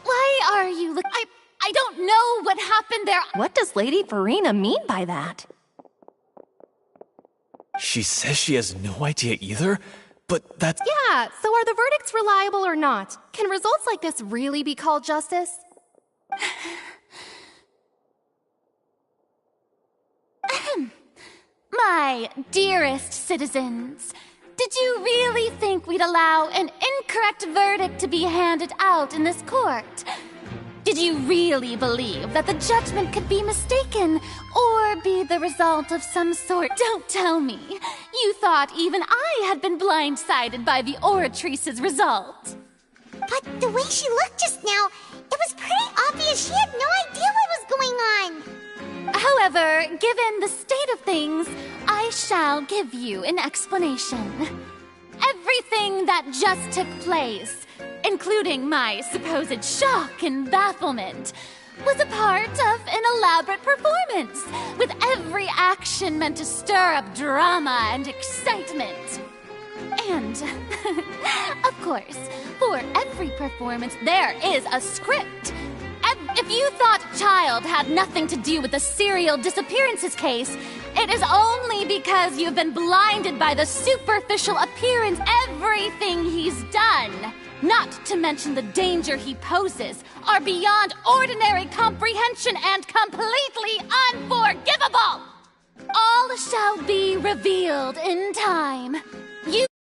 Why are you look? I don't know what happened there. What does Lady Farina mean by that? She says she has no idea either, but that's— Yeah, so are the verdicts reliable or not? Can results like this really be called justice? My dearest citizens, did you really think we'd allow an incorrect verdict to be handed out in this court? Did you really believe that the judgment could be mistaken or be the result of some sort? Don't tell me. You thought even I had been blindsided by the Oratrice's result. But the way she looked just now, it was pretty obvious she had no idea what was going on. However, given the state of things, I shall give you an explanation. Everything that just took place, including my supposed shock and bafflement, was a part of an elaborate performance, with every action meant to stir up drama and excitement. And, of course, for every performance there is a script. If If you thought Child had nothing to do with the serial disappearances case, it is only because you've been blinded by the superficial appearance everything he's done, not to mention the danger he poses, are beyond ordinary comprehension and completely unforgivable. All shall be revealed in time.